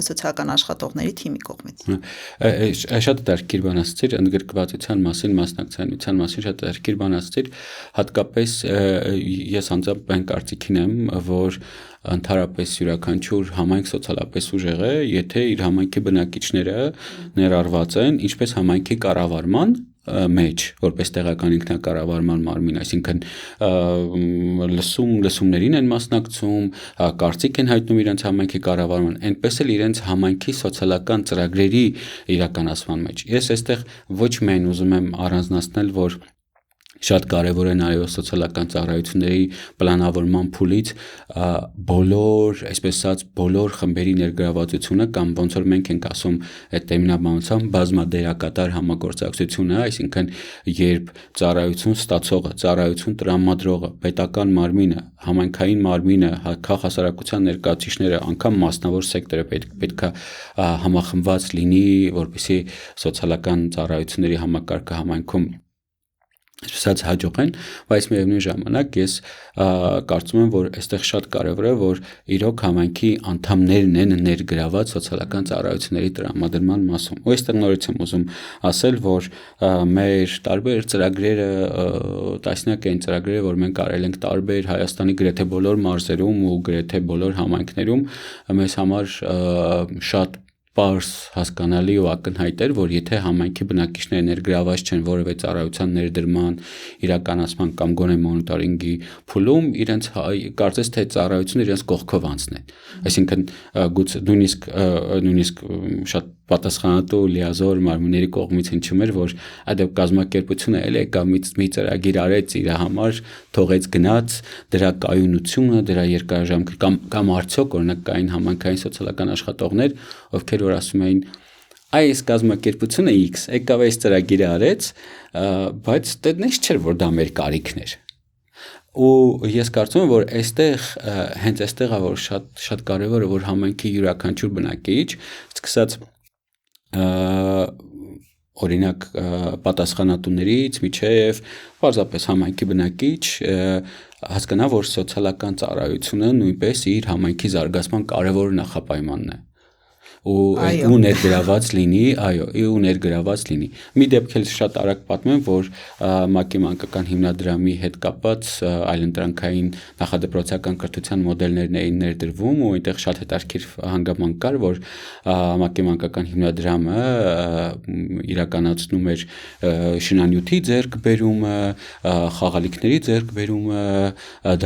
սոցիալական աշխատողների թիմի կողմից։ Շատ դարքիր բան ասացիր, ընդգրկվածության մասին, մասնակցայնության մասին շատ դարքիր բան ասացիր, հատկապես ես անձամբ այն կարծիքին եմ, որ ընդհանրապես յուրաքանչյուր համայնք սոցիալապես ուժեղ է, եթե իր համայնքի բնակիչները ներառված են ինչպես համայնքի կառավարման մեջ, որպես տեղական ինքնակառավարման մարմին, այսինքն լսումներին են մասնակցում, կարծիք են հայտնում իրենց համայնքի կառավարման, այնպես էլ իրենց համայնքի սոցիալական ծրագրերի իրականացման մեջ։ Ես այստեղ ոչ միայն ուզում եմ առանձնացնել, որ շատ կարևոր է նաև սոցիալական ծառայությունների պլանավորման փուլից բոլոր, այսպես ասած, բոլոր խմբերի ներգրավվածությունը կամ ոնց որ մենք ենք ասում այդ տերմինաբանությամբ բազմադերակատար համագործակցությունը, այսինքն երբ ծառայություն ստացողը, ծառայություն տրամադրողը, պետական մարմինը, համայնքային մարմինը, քաղաքասարակության ներկայացուցիչները, անգամ մասնավոր սեկտորը պետք է համախմբված լինի, որպեսզի սոցիալական ծառայությունների համակարգը համայնքում այսպես հաջողեն, բայց միևնույն ժամանակ ես կարծում եմ, որ այստեղ շատ կարևոր է, որ իրոք համայնքի անդամներն են ներգրաված սոցիալական ծառայությունների տրամադրման մասում։ Ու այստեղ նորից եմ ուզում ասել, որ մեր տարբեր ծրագրերը, տասնյակ են ծրագրերը, որ մենք արել ենք տարբեր Հայաստանի գրեթե բոլոր մարզերում ու գրեթե բոլոր համայնքներում, մեզ համար շատ պարզ հասկանալի ու ակնհայտ էր, որ եթե համայնքի բնակիչները ներգրաված չեն որևէ ծառայության ներդրման, իրականացման կամ գոնե մոնիտորինգի փուլում, իրենց կարծես թե ծառայությունը իրենց կողքով անցնեն։ Այսինքն գուցե նույնիսկ շատ պատասխանատու լիազոր մարմինների կողմից հնչում էր, որ այդ կազմակերպությունը էլ եկավ մի ծրագիր արեց իր համար, թողեց գնաց, դրա կայունությունը, դրա երկարաժամկետ կամ արդյոք օրինակ կային համայնքային սոցիալական աշխատողներ, ովքեր որ ասում էին այս կազմակերպությունը X եկավ այս ծրագիրը արեց, բայց դա նույնիսկ չէր, որ դա մեր կարիքն էր։ Ու ես կարծում եմ, որ հենց այստեղ է, որ շատ կարևոր է, որ համայնքի յուրաքանչյուր բնակիչ, սկսած օրինակ պատասխանատուներից միջև պարզապես համայնքի բնակիչ հասկանա, որ սոցիալական ծառայությունը նույնպես իր համայնքի զարգացման կարևոր նախապայմանն է։ ու ներգրաված լինի։ Մի դեպք էլ շատ արագ պատմեմ, որ ՄԱԿ-ի մանկական հիմնադրամի հետ կապված այլընտրանքային նախադպրոցական կրթության մոդելներն էին ներդրվում ու այնտեղ շատ հետաքրքիր հանգամանք կար, որ ՄԱԿ-ի մանկական հիմնադրամը իրականացնում էր շինանյութի ձեռքբերումը, խաղալիքների ձեռքբերումը,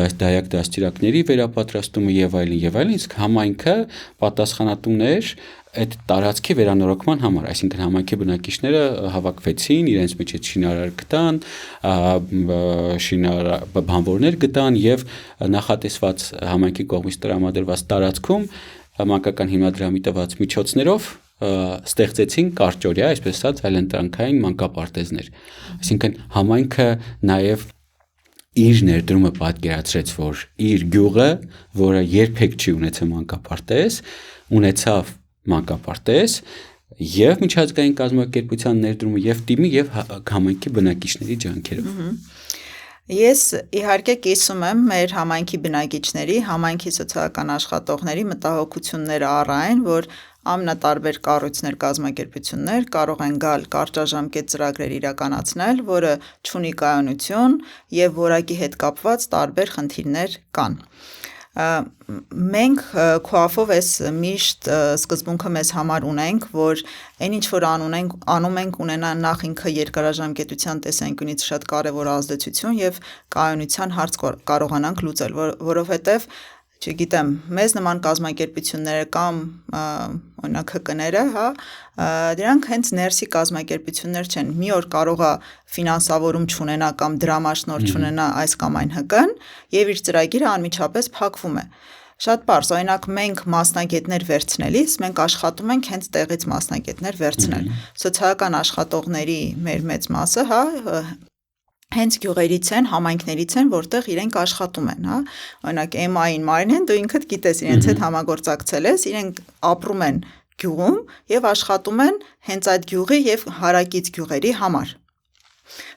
դայակ դաստիարակների վերապատրաստումը եւ այլն, իսկ համայնքը պատասխանատուն էր այդ տարածքի վերանորոգման համար, այսինքն համայնքի բնակիչները հավաքվեցին, իրենց միջից շինարար գտան, բանվորներ գտան եւ նախատեսված համայնքի կողմից տրամադրված տարածքում մանկական հիմնադրամի տված միջոցներով ստեղծեցին կարճորյա, այսպես ասած, այլընտրանքային մանկապարտեզներ։ Այսինքն համայնքը նաեւ իր ներդրումը պատկերացրեց, որ իր գյուղը, որը երբեք չի ունեցել մանկապարտեզ, ունեցավ մանկապարտեզ եւ միջազգային կազմակերպության ներդրումը եւ թիմի եւ համայնքի բնակիչների ջանքերով։ Ես իհարկե կիսում եմ մեր համայնքի բնակիչների, համայնքի սոցիալական աշխատողների մտահոգությունները առ այն, որ ամենատարբեր կառույցներ, կազմակերպություններ կարող են գալ կարճաժամկետ ծրագրեր իրականացնել, որը չունի կայունություն եւ որակի հետ կապված տարբեր խնդիրներ կան։ Մենք քոաֆով էս միշտ սկզբունքը մեզ համար ունենք, որ այն ինչ որ անում ենք ունենա նախ ինքը երկարաժամկետության տեսանկյունից շատ կարևոր ազդեցություն եւ կայունության հարց կարողանանք լուծել, որովհետեւ չգիտեմ, մեզ նման կազմակերպությունները կամ օրինակ ՀԿ-ները, դրանք հենց ներսի կազմակերպություններ չեն։ Մի օր կարող է ֆինանսավորում չունենա կամ դրամաշնորհ չունենա այս կամ այն ՀԿ-ն եւ իր ծրագիրը անմիջապես փակվում է։ Շատ պարզ, օրինակ մենք մասնագետներ վերցնելիս մենք աշխատում ենք հենց տեղից մասնագետներ վերցնել։ Սոցիալական աշխատողների մեր մեծ մասը, հենց գյուղերից են, համայնքներից են, որտեղ իրենք աշխատում են, Օրինակ Էմային Մարինեն, դու ինքդ գիտես, իրենց հետ համագործակցել ես, իրենք ապրում են գյուղում եւ աշխատում են հենց այդ գյուղի եւ հարակից գյուղերի համար։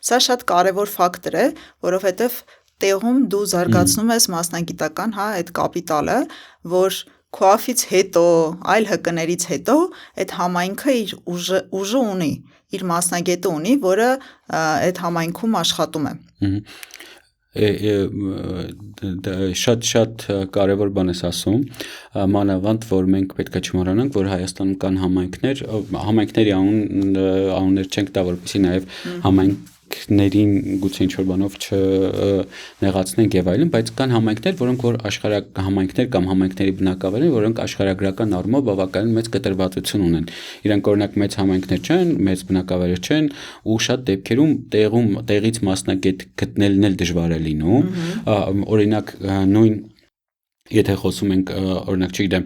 Սա շատ կարևոր ֆակտոր է, որովհետեւ տեղում դու զարգացնում ես մասնագիտական, այդ կապիտալը, որ քոաֆից հետո, այլ ՀԿ-ներից հետո այդ համայնքը իր ուժը ունի, իր մասնագետը ունի, որը այդ համայնքում աշխատում է։ Շատ կարևոր բան ես ասում, մանավանդ, որ մենք պետք է չմոռանանք, որ Հայաստանում կան համայնքների անուններ չենք տա, որպեսզի նաև համայնքներին գուցե ինչ-որ բանով չնեղացնենք եւ այլն, բայց կան համայնքներ, որոնք որ համայնքներ կամ համայնքների բնակավայրեր, որոնք աշխարհագրական առումով բավականին մեծ կտրվածություն ունեն։ Իրանք օրինակ մեծ համայնքներ չեն, մեծ բնակավայրեր չեն ու շատ դեպքերում տեղից մասնագետ գտնելն էլ դժվար է լինում։ Օրինակ նույն Եթե խոսում ենք օրինակ չգիտեմ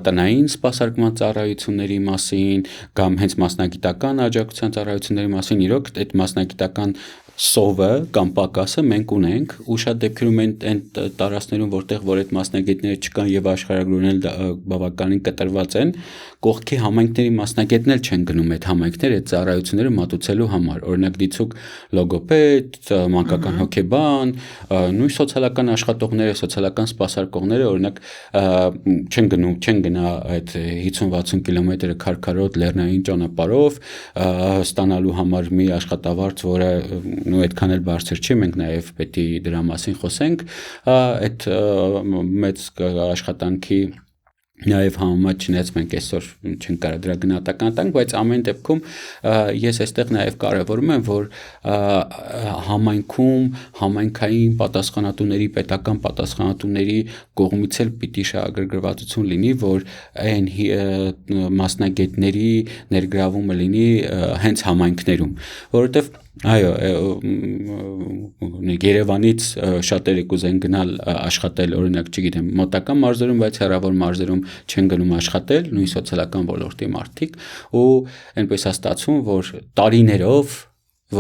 տնային սպասարկման ծառայությունների մասին կամ հենց մասնագիտական աջակցության ծառայությունների մասին, իրոք այդ մասնագիտական սովը կամ պակասը մենք ունենք ու շատ դեպքերում այն տարածքներում, որտեղ որ այդ մասնագետները չկան եւ աշխարհագրորեն էլ բավականին կտրված են, կողքի համայնքների մասնագետներ չեն գնում այդ համայնքները այդ ծառայությունները մատուցելու համար։ Օրինակ դիցուկ լոգոպեդ, մանկական հոգեբան, նույն սոցիալական աշխատողները, սոցիալական սպասարկողները օրինակ չեն գնա այդ 50-60 կիլոմետրը քարքարոտ լեռնային ճանապարհով ստանալու համար մի աշխատավարձ, որը այդքան էլ բարձր չի, մենք նաև պետք է դրա մասին խոսենք, այդ մեծ աշխատանքի Նաև համեմատ չնայած մենք այսօր չենք կարող դրա գնահատական տանք, բայց ամեն դեպքում ես այստեղ նաև կարևորում եմ, որ համայնքում համայնքային պատասխանատուների, պետական պատասխանատուների կողմից էլ պիտի շահագրգռվածություն լինի, որ այն մասնագետների ներգրավումը լինի հենց համայնքներում, որովհետև այո, Երևանից շատերը կուզեն գնալ աշխատել, օրինակ, չգիտեմ, մոտակա մարզերում, բայց հեռավոր մարզերում չեն գնում աշխատել, նույն սոցիալական ոլորտի մարդիկ, ու այնպես է ստացվում, որ տարիներով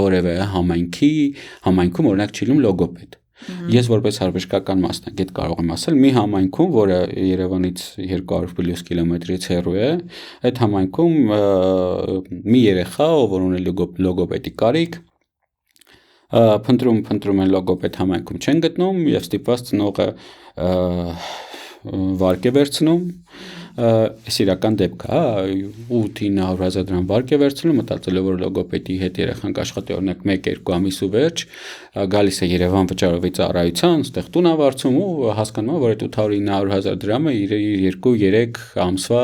որևէ համայնքում օրինակ չի լինում լոգոպեդ։ Ես որպես հարաբերական մասնագետ կարող եմ ասել, մի համայնքում, որը Երևանից 200+ կիլոմետրից հեռու է, այդ համայնքում մի երեխա, ով ունի լոգոպեդի կարիք, փնտրում են լոգոպեդ, համայնքում չեն գտնում եւ ստիպված ծնողը վարկ է վերցնում, այս իրական դեպք է, 800-900 դրամ վարկ է վերցնում, մտածելով որ լոգոպեդի հետ երեխան կաշխատի օրինակ 1-2 ամիս ու վերջ, գալիս է Երևան վճարովի ծառայության, այդտեղ տուն ավարտում ու հասկանում է, որ այդ 800-900 դրամը իր 2-3 ամսվա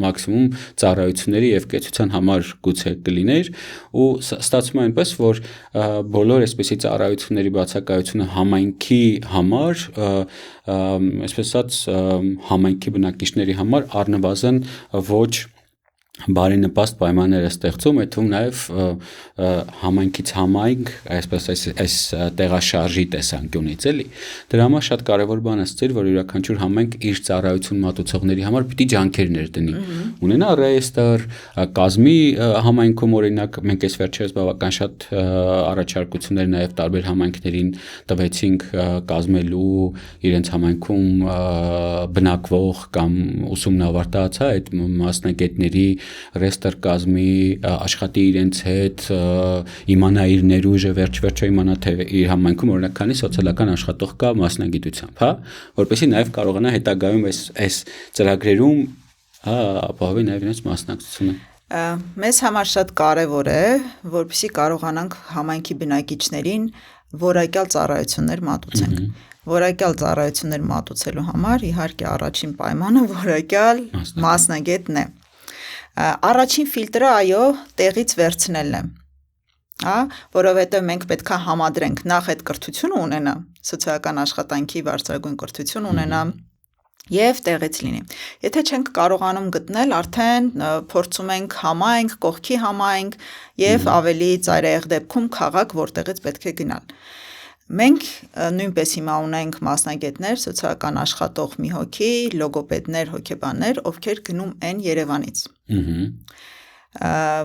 մաքսիմում ծառայությունների եւ կեցության համար գուցե կլիներ, ու ստացվում է այնպես, որ բոլոր այսպիսի ծառայությունների բացակայությունը համայնքի համար, այսպես ասած, համայնքի բնակիչների համար առնվազն ոչ բարենպաստ պայմաններ է ստեղծում, այդ թվում նաև համայնքից համայնք, այսպես այս տեղաշարժի տեսանկյունից էլի, դրա համար շատ կարևոր բան է ստացել, որ յուրաքանչյուր համայնք իր ծառայություն մատուցողների համար պիտի ջանքեր ներդնի, ունենա ռեյստր, կազմի համայնքում օրինակ մենք այս վերջերս բավական շատ առաջարկություններ նաև տարբեր համայնքներին տվեցինք կազմելու իրենց համայնքում բնակվող կամ ուսումնավարտած այդ մասնագետների ռեստր կազմի, աշխատի իրենց հետ, իմանա իր ներուժը, վերջ-վերջո իմանա թե իր համայնքում օրինակ քանի սոցիալական աշխատող կա մասնագիտությամբ, հա, որպեսզի նաև կարողանա հետագայում այս ծրագրերում ապահովի նաև իրենց մասնակցությունը։ Մեզ համար շատ կարևոր է, որպեսզի կարողանանք համայնքի բնակիչներին որակյալ ծառայություններ մատուցենք։ Որակյալ ծառայություններ մատուցելու համար իհարկե առաջին պայմանը որակյալ մասնագետն է։ Առաջին ֆիլտրը այո, տեղից վերցնելն է, հա, որովհետև մենք պետք է համադրենք նախ այդ կրթությունը ունենա, սոցիալական աշխատանքի բարձրագույն կրթություն ունենա եւ տեղից լինի։ Եթե չենք կարողանում գտնել, արդեն փորձում ենք համայնք, կողքի համայնք եւ ավելի ծայրահեղ դեպքում քաղաք, որտեղից պետք է գնալ։ Մենք նույնպես հիմա ունենք մասնագետներ, սոցիալական աշխատող մի հոգի, լոգոպեդներ, հոգեբաններ, ովքեր գնում են Երևանից։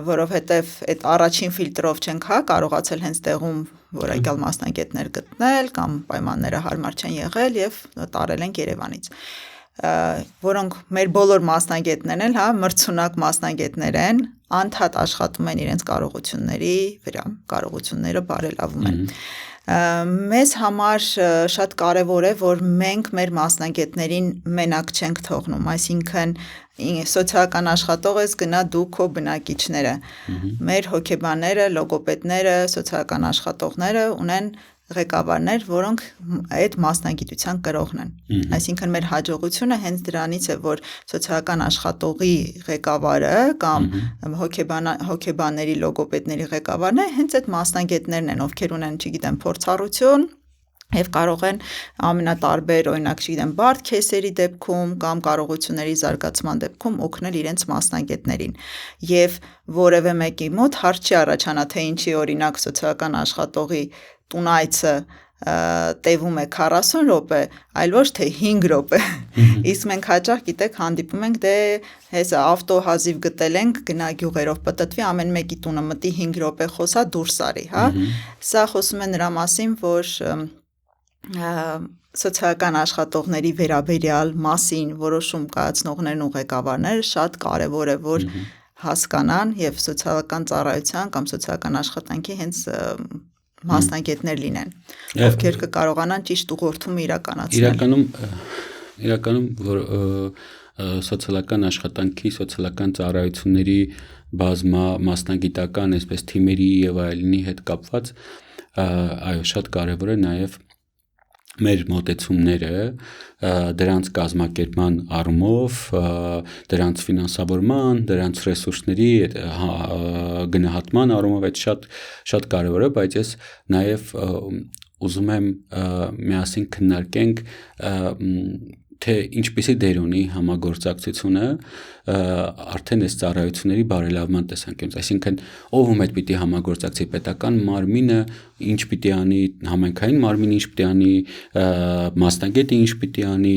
Որովհետև այդ առաջին ֆիլտրով չենք կարողացել հենց տեղում որակյալ մասնագետներ գտնել կամ պայմանները հարմար չեն եղել եւ տարել ենք Երևանից։ Որոնք մեր բոլոր մասնագետներն են, հա, մրցունակ մասնագետներ են, անդադ աշխատում են իրենց կարողությունների վրա, կարողությունները բարելավում են։ Մեզ համար շատ կարևոր է, որ մենք մեր մասնագետներին մենակ չենք թողնում, այսինքն սոցիալական աշխատող ես գնա դու քո բնակիչները, մեր հոգեբանները, լոգոպեդները, սոցիալական աշխատողները ունեն ղեկավարներ, որոնք այդ մասնագիտության կրողն են։ Այսինքն մեր հաջողությունը հենց դրանից է, որ սոցիալական աշխատողի ղեկավարը կամ հոգեբանների, լոգոպեդների ղեկավարները հենց այդ մասնագետներն են, ովքեր ունեն, չգիտեմ, փորձառություն եւ կարող են ամենատարբեր, օրինակ, չգիտեմ, բարդ քեյսերի դեպքում կամ կարողությունների զարգացման դեպքում օգնել իրենց մասնագետներին։ Եվ որևէ մեկի մոտ հարց չի առաջանա, թե ինչի օրինակ սոցիալական աշխատողի տունայցը տևում է 40 րոպե, այլ ոչ թե 5 րոպե։ Իսկ մենք հաճախ գիտեք հանդիպում ենք, դե հեսա ավտոհազիվ գտել ենք, գնա գյուղերով պտտվի, ամեն մեկի տունը մտի 5 րոպե խոսա դուրս արի, հա։ Սա խոսում է նրա մասին, որ սոցիալական աշխատողների վերաբերյալ մասին որոշում կայացնողներն ու ղեկավարները շատ կարևոր է, որ հասկանան եւ սոցիալական ծառայության կամ սոցիալական աշխատանքի հենց մասնագետներ լինեն, ովքեր կկարողանան ճիշտ ուղղորդում իրականացնել։ Իրականում որ սոցիալական աշխատանքի, սոցիալական ծառայությունների բազմա մասնագիտական այսպես թիմերի եւ այլնի հետ կապված այո շատ կարեւոր է նաեւ մեր մոտեցումները դրանց կազմակերպման առումով, դրանց ֆինանսավորման, դրանց ռեսուրսների գնահատման առումով այդ շատ կարևոր է, բայց ես նաև ուզում եմ միասին քննարկենք թե ինչպիսի դեր ունի համագործակցությունը արդեն այս ծառայությունների բարելավման տեսանկյունից, այսինքն ով հետ պիտի համագործակցի պետական մարմինը, ինչ պիտի անի համայնքային մարմինը, ինչ պիտի անի մասնագետը, ինչ պիտի անի,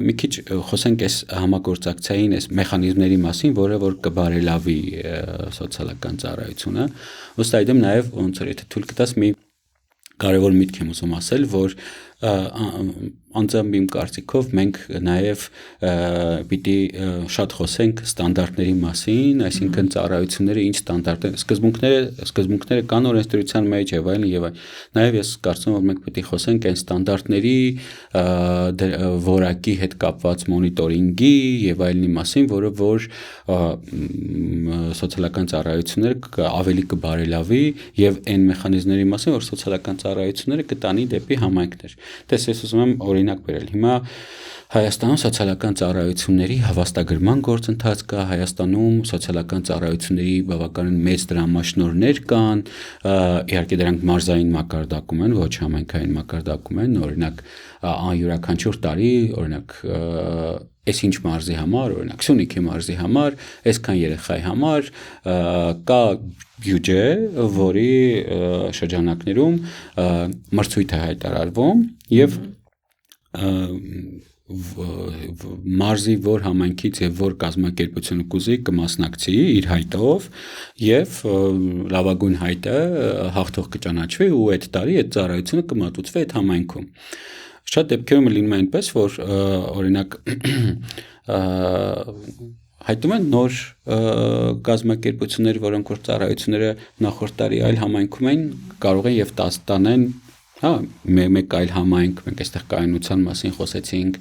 մի քիչ խոսենք այս համագործակցային այս մեխանիզմների մասին, որը որ կբարելավի սոցիալական ծառայությունը, ըստ այդմ նաև ոնց որ եթե թույլ կտաս մի կարևոր միտք եմ ուզում ասել, որ անձամբ իմ կարծիքով մենք նաև պիտի շատ խոսենք ստանդարտների մասին, այսինքն ծառայությունները ինչ ստանդարտներ, սկզբունքները կան օրենսդրության մեջ եւ այլն եւ այլն։ Նաև ես կարծում եմ, որ մենք պետք է խոսենք այն ստանդարտների որակի հետ կապված մոնիտորինգի եւ այլնի մասին, որը որ սոցիալական ծառայությունները ավելի կբարելավի եւ այն մեխանիզմների մասին, որ սոցիալական ծառայությունները կտանի դեպի համայնքներ։ Դες ես ուզում եմ օրինակ բերել։ Հիմա Հայաստանում սոցիալական ծառայությունների հավաստագրման գործընթաց կա, Հայաստանում սոցիալական ծառայությունների բավականին մեծ դրամաշնորհներ կան, իհարկե դրանք մարզային մակարդակում են, ոչ համայնքային մակարդակում են, օրինակ յուրաքանչյուր տարի, օրինակ այս ինչ մարզի համար, օրինակ Սյունիքի մարզի համար, այսքան երեխայի համար կա բյուջե, որի շրջանակներում մրցույթ է հայտարարվում եւ մարզի որ համայնքից եւ որ կազմակերպությունը կուզի կմասնակցի իր հայտով եւ լավագույն հայտը հաղթող կճանաչվի ու այդ տարի այդ ծառայությունը կմատուցվի այդ համայնքում։ Շատ դեպքերում լինում է այնպես, որ օրինակ հայտում են նոր կազմակերպություններ, որոնք որ ծառայությունները նախորդ տարի այլ համայնքում են, կարող են եւ 10 տանեն, մեկ այլ համայնք, մենք այստեղ կայունության մասին խոսեցինք,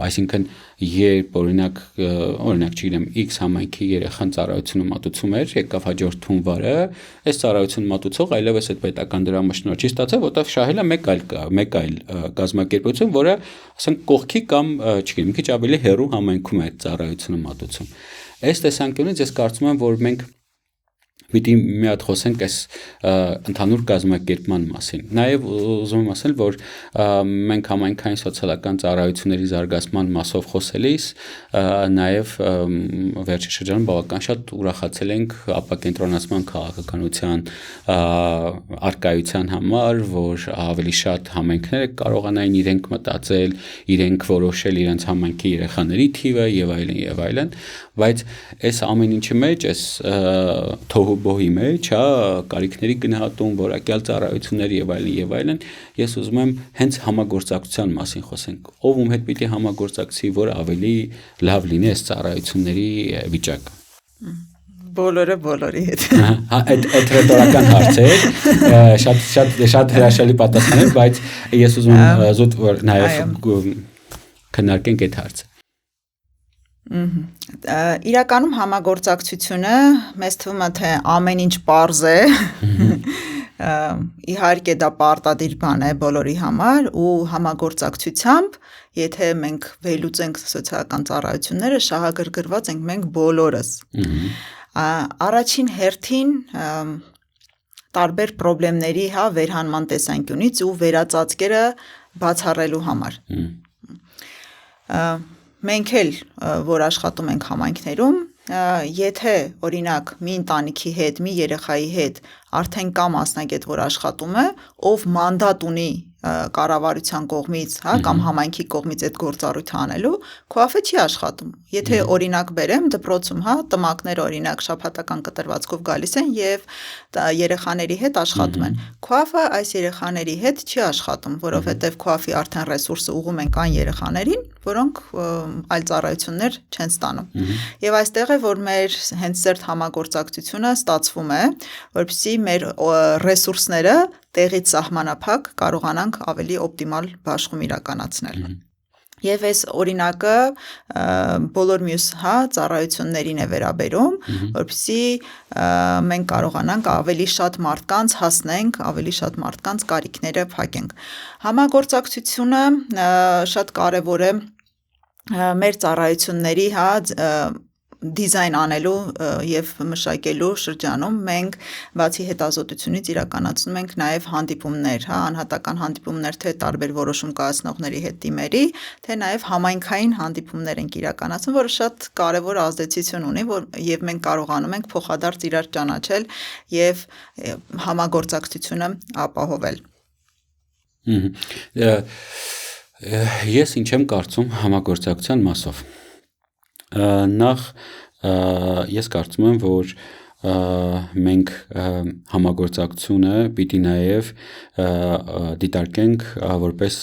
այսինքն երբ օրինակ չգիտեմ X համայնքի երեխան ծառայությունը մատուցում էր, եկավ հաջորդ հունվարը, այս ծառայությունը մատուցող այլևս այդ պետական դրամաշնորհ չի ստացել, որտեղ շահել է մեկ այլ կազմակերպություն, որը ասենք կողքի կամ չգիտեմ, մի քիչ ավելի հեռու համայնքում է այդ ծառայությունը մատուցում։ Այս տեսանկյունից ես կարծում եմ, որ մենք պիտի մի հատ խոսենք այս ընդհանուր կազմակերպման մասին։ Նաև ուզում եմ ասել, որ մենք համայնքային սոցիալական ծառայությունների զարգացման մասով խոսելիս նաև վերջին շրջանում բավական շատ ուրախացել ենք ապակենտրոնացման քաղաքականության արկայության համար, որ ավելի շատ համայնքները կարողանային իրենք մտածել, իրենք որոշել իրենց համայնքի երեխաների թիվը եւ այլն, բայց այս ամեն ինչի մեջ այս թոհուբոհի մեջ, կարիքների գնահատում, որակյալ ծառայություններ եւ այլն, ես ուզում եմ հենց համագործակցության մասին խոսենք։ Ով ում հետ պիտի համագործակցի, որ ավելի լավ լինի այս ծառայությունների վիճակը։ Բոլորը բոլորի հետ։ Այդ ռետորական հարց է, շատ հրաշալի պատասխան է, բայց ես ուզում եմ զուտ որ նաեւ քննարկենք այդ հարցը։ Իրականում համագործակցությունը մեզ թվում է թե ամեն ինչ պարզ է, իհարկե դա պարտադիր բան է բոլորի համար ու համագործակցությամբ, եթե մենք վերլուծենք սոցիալական ծառայությունները, շահագրգռված ենք մենք բոլորս։ Առաջին հերթին տարբեր խնդիրների վերհանման տեսանկյունից ու վերածածկերը բացառելու համար։ Մենք էլ, որ աշխատում ենք համայնքներում, եթե օրինակ մի ընտանիքի հետ, մի երեխայի հետ արդեն կա մասնագետ, որ աշխատում է, ով մանդատ ունի կառավարության կողմից, կամ համայնքի կողմից այդ գործառույթը անելու, քոաֆը չի աշխատում։ Եթե օրինակ բերեմ, դպրոցում, տմակները օրինակ շաբաթական կտրվածքով գալիս են եւ երեխաների հետ աշխատում են։ Քոաֆը այս երեխաների հետ չի աշխատում, որովհետեւ քոաֆի արդեն ռեսուրսը ուղում են կան երեխաներին, որոնք այլ ծառայություններ չեն ստանում։ Եվ այստեղ է, որ մեր հենց ծերտ համագործակցությունը ստացվում է, որպեսզի մեր ռեսուրսները տեղից սահմանափակ կարողանանք ավելի օպտիմալ բաշխում իրականացնել։ Եվ այս օրինակը բոլոր մյուս ծառայություններին է վերաբերում, որպեսզի մենք կարողանանք ավելի շատ մարդկանց հասնենք, ավելի շատ մարդկանց կարիքները փակենք։ Համագործակցությունը շատ կարևոր է մեր ծառայությունների դիզայն անելու եւ մշակելու շրջանում մենք բացի հետազոտությունից իրականացնում ենք նաեւ հանդիպումներ, անհատական հանդիպումներ թե տարբեր որոշում կայացնողների հետ թիմերի, թե նաեւ համայնքային հանդիպումներ ենք իրականացնում, որը շատ կարևոր ազդեցություն ունի, եւ մենք կարողանում ենք փոխադարձ իրար ճանաչել եւ համագործակցությունը ապահովել։ Ես ինչ եմ կարծում համագործակցության մասով։ Նախ ես կարծում եմ, որ մենք համագործակցությունը պիտի նաև դիտարկենք որպես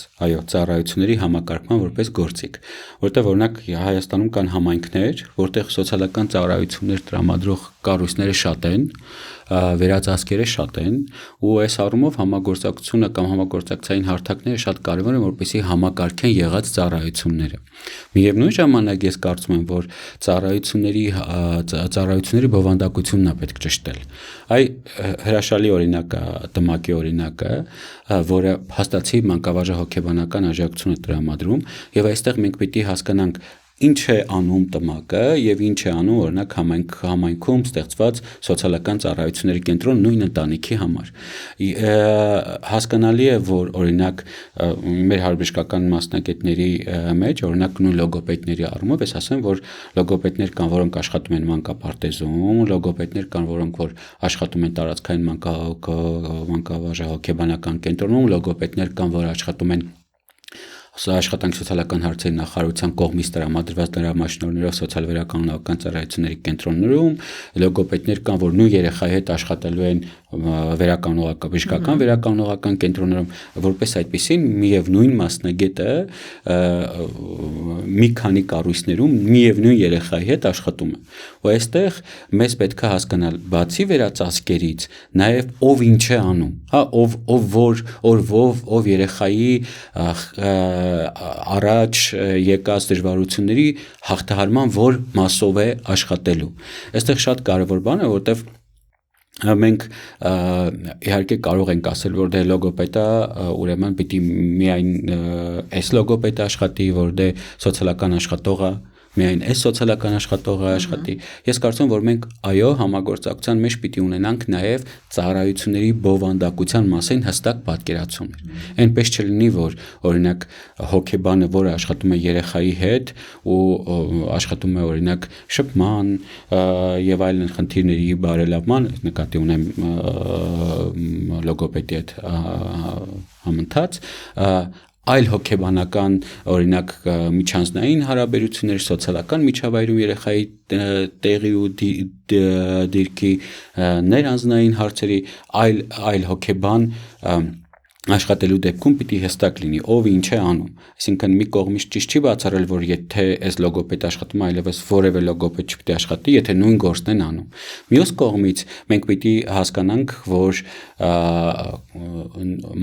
ծառայությունների համակարգման որպես գործիք, որտեղ օրինակ Հայաստանում կան համայնքներ, որտեղ սոցիալական ծառայություններ տրամադրող կառույցները շատ են, վերածածկերը շատ են, ու այս առումով համագործակցությունը կամ համագործակցային հարթակները շատ կարևոր են, որպեսզի համակարգեն եղած ծառայությունները։ Միևնույն ժամանակ ես կարծում եմ, որ ծառայությունների բովանդակությունն է պետք ճշտել։ Հրաշալի օրինակ է ՏՄԱԿ-ի օրինակը, որը հաստատի մանկավարժահոգեբանական աջակցություն է տրամադրում, եւ այստեղ մենք պիտի հասկանանք ինչ է անում ՏՄԱԿ-ը եւ ինչ է անում օրինակ համայնքում ստեղծված սոցիալական ծառայությունների կենտրոն նույն ընտանիքի համար։ Հասկանալի է, որ օրինակ մեր հարաբերական մասնագետների մեջ օրինակ նույն լոգոպեդների առումով ես ասեմ, որ լոգոպեդներ կան, որոնք աշխատում են մանկապարտեզում, լոգոպեդներ կան, որոնք որ աշխատում են տարածքային մանկավարժահոգեբանական կենտրոնում, լոգոպեդներ կան, որ աշխատում են աշխատանք սոցիալական հարցերի նախարարության կողմից տրամադրված դրամաշնորհներով սոցիալ վերականգնողական ծառայությունների կենտրոններում, լոգոպեդներ կան, որ նույն երեխայի հետ աշխատելու են բժշկական վերականգնողական կենտրոններում, որպես այդպեսին միևնույն մասնագետը մի քանի կառույցներում միևնույն երեխայի հետ աշխատում է։ Ու այստեղ մեզ պետք է հասկանալ, բացի վերածածկերից, նաև ով ինչ է անում, ով երեխայի առաջ եկած դժվարությունների հաղթահարման որ մասով է աշխատելու։ Այստեղ շատ կարևոր բան է, որտեվ մենք իհարկե կարող ենք ասել, որ դե լոգոպեդը ուրեմն պիտի միայն այս լոգոպեդը աշխատի, որ դե սոցիալական աշխատողը միայն այս սոցիալական աշխատողը աշխատի։ Ես կարծում եմ, որ մենք համագործակցության մեջ պիտի ունենանք նաև ծառայությունների բովանդակության մասին հստակ պատկերացումներ։ Այնպես չլինի, որ օրինակ հոգեբանը, որը աշխատում է երեխայի հետ ու աշխատում է օրինակ շփման եւ այլն խնդիրների բարելավման, նկատի ունեմ լոգոպեդի հետ համընթաց, այլ հոգեբանական օրինակ միջանձնային հարաբերություններ, սոցիալական միջավայրում երեխայի տեղի ու դիրքի ներանձնային հարցերի այլ հոգեբան աշխատելու դեպքում պիտի հստակ լինի, ով ինչ է անում։ Այսինքն մի կողմից ճիշտ չի բացառել, որ եթե այս լոգոպեդ աշխատում է, այլևս որևէ լոգոպեդ չպիտի աշխատի, եթե նույն գործն են անում։ Մյուս կողմից մենք պիտի հասկանանք, որ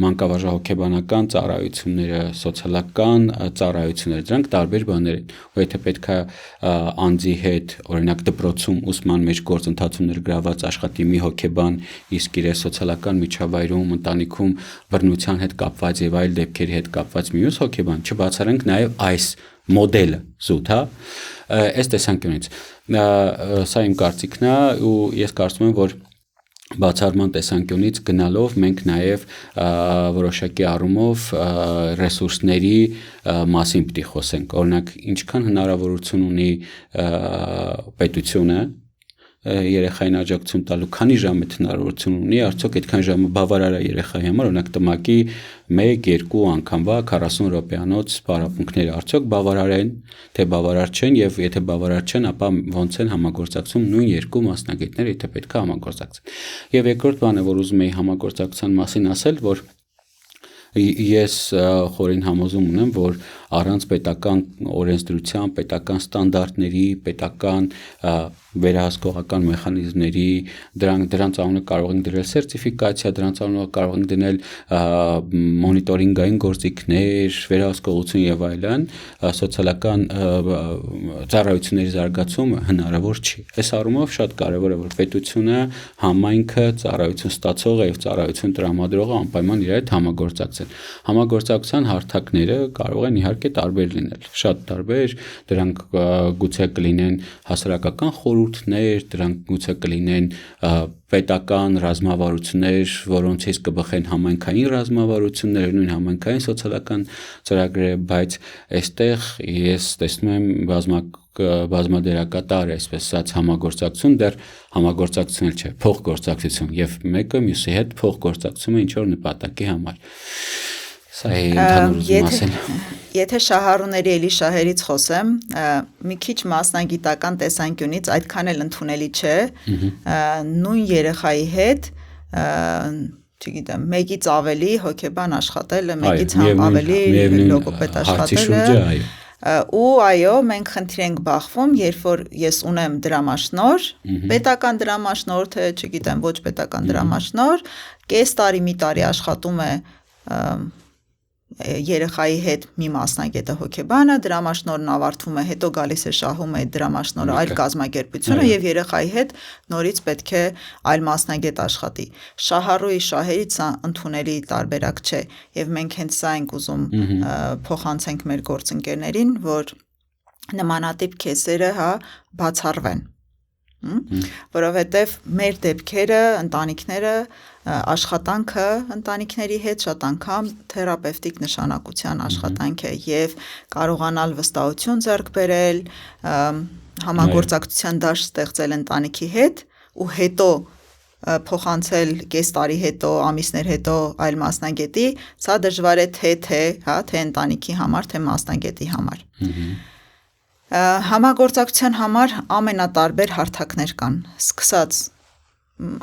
մանկավարժահոգեբանական ծառայությունները, սոցիալական ծառայությունները, դրանք տարբեր բաներ են։ Ու եթե պետք է անձի հետ, օրինակ դպրոցում ուսման մեջ գործընթացում ներգրաված աշխատի մի հոգեբան, իսկ իր սոցիալական միջավայրում, ընտանիքում բռնության հետ կապված եւ այլ դեպքերի հետ կապված մյուս հոգեբան, չբացառենք նաեւ այս մոդելը զուտ, այս տեսանկյունից։ Սա իմ կարծիքն է ու ես կարծում եմ, որ բացառման տեսանկյունից գնալով մենք նաև որոշակի առումով ռեսուրսների մասին պիտի խոսենք, օրինակ ինչքան հնարավորություն ունի պետությունը երեխային աջակցություն տալու, քանի ժամ է հնարավորություն ունի, արդյոք այդքան ժամը բավարար է երեխայի համար, օրինակ ՏՄԱԿ-ի 1-2 անգամվա 40 րոպեանոց պարապմունքները արդյոք բավարար են, թե բավարար չեն, եւ եթե բավարար չեն, ապա ոնց են համագործակցում նույն երկու մասնագետները, եթե պետք է համագործակցեն։ Եվ երկրորդ բանը, որ ուզում եի համագործակցության մասին ասել, որ ես խորին համոզում ունեմ, որ առանց պետական օրենսդրության, պետական ստանդարտների, պետական վերահսկողական մեխանիզմների, դրանց անունը կարող ենք դնել սերտիֆիկացիա, դրանց անունը կարող ենք դնել մոնիտորինգային գործիքներ, վերահսկողություն եւ այլն, սոցիալական ծառայությունների զարգացումը հնարավոր չի։ Այս առումով շատ կարևոր է, որ պետությունը, համայնքը, ծառայություն ստացողը եւ ծառայություն տրամադրողը անպայման իրար հետ համագործակցեն։ Համագործակցության հարթակները կարող են իհարկե տարբեր լինել, շատ տարբեր, դրանք գուցե կլինեն հասարակական խորհուրդներ, դրանք գուցե կլինեն պետական ռազմավարություններ, որոնցից կբխեն համայնքային ռազմավարություններ, նույն համայնքային սոցիալական ծրագրերը, բայց այստեղ ես տեսնում եմ բազմադերակատար այսպես ասած համագործակցություն, դեռ համագործակցություն չէ, փոխգործակցություն եւ մեկը մյուսի հետ փոխգործակցում է ինչ որ նպատակի համար։ Սա է ընդհանուր ասել։ Եթե շահառուների էլի շահերից խոսեմ, մի քիչ մասնագիտական տեսանկյունից այդքան էլ ընդունելի չէ, նույն երեխայի հետ, չգիտեմ, մեկից ավելի հոգեբան աշխատելը, մեկից ավելի լոգոպեդ աշխատելը, ու այո, մենք խնդիր ենք բախվում, երբ որ ես ունեմ դրամաշնոր, պետական դրամաշնոր, թե չգիտեմ, ոչ պետական դրամաշնոր, կես տարի, մի տարի աշխատում է երեխայի հետ մի մասնագետը հոգեբանը, դրամաշնորհն ավարտվում է, հետո գալիս է շահում է դրամաշնորհը այլ կազմակերպությունը եւ երեխայի հետ նորից պետք է այլ մասնագետ աշխատի։ Շահառուի շահերից սա ընդունելի տարբերակ չէ եւ մենք հենց սա ենք ուզում փոխանցենք մեր գործընկերներին, որ նմանատիպ քեսերը բացառվեն։ Որովհետև մեր դեպքերը, ընտանիքները, աշխատանքը ընտանիքների հետ շատ անգամ թերապևտիկ նշանակության աշխատանք է եւ կարողանալ վստահություն ձեռք բերել, համագործակցության դաշտ ստեղծել ընտանիքի հետ ու հետո փոխանցել կես տարի հետո, ամիսներ հետո այլ մասնագետի, սա դժվար է թե ընտանիքի համար, թե մասնագետի համար։ Համագործակցության համար ամենատարբեր հարթակներ կան, սկսած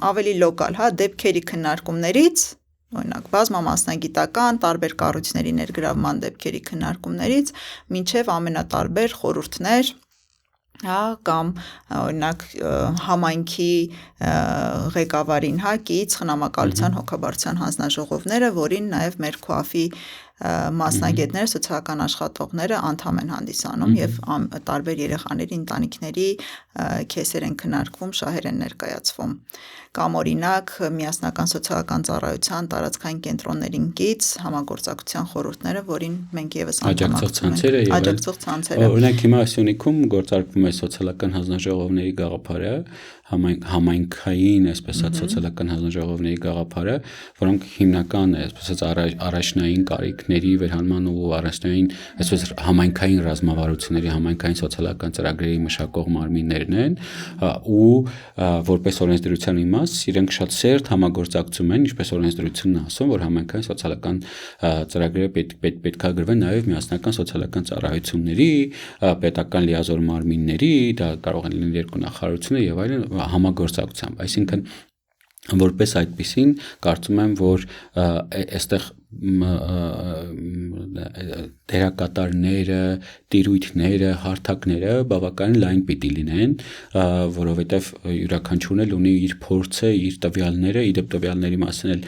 ավելի լոկալ, դեպքերի քննարկումներից, օրինակ բազմամասնագիտական, տարբեր կառույցների ներգրավման դեպքերի քննարկումներից, մինչև ամենատարբեր խորհուրդներ, կամ օրինակ համայնքի ղեկավարին կից խնամակալության հոգաբարձության հանձնաժողովները, որին նաև մեր ՔՈԱՖ-ի մասնագետները, սոցիալական աշխատողները անդամ են հանդիսանում եւ տարբեր երեխաների, ընտանիքների քեսեր են քննարկվում, շահեր են ներկայացվում։ Կամ օրինակ միասնական սոցիալական ծառայության տարածքային կենտրոններին կից համագործակցության խորհուրդները, որին մենք եւս աջակցող ցանցերը։ Օրինակ հիմա Սյունիքում գործարկվում է սոցիալական հանձնաժողովների գաղափարը, համայնքային, այսպես ասած, սոցիալական հանձնաժողովների գաղափարը, որոնք հիմնական է, այսպես ասած, առաջնային կարիքների վերհանման ու առաջնային, այսպես համայնքային ռազմավարությունների, համայնքային սոցիալական ծրագրերի մշակող մարմիններն են, ու որպես օրենսդրության իմաց, իրենք շատ սերտ համագործակցում են, ինչպես օրենսդրությունն է ասում, որ համայնքային սոցիալական ծրագրերը պետք է գրվեն նաև միասնական սոցիալական ծառայությունների, պետական լիազոր մարմինների, դա կարող են լինել երկու նախարարությունը եւ այլն համագործակցությամբ, այսինքն որպես այդպիսին կարծում եմ, որ այստեղ դերակատարները, տիրույթները, հարթակները բավականին լայն պիտի լինեն, որովհետև յուրաքանչյուրն էլ ունի իր փորձը, իր տվյալները, իդեպ տվյալների մասին էլ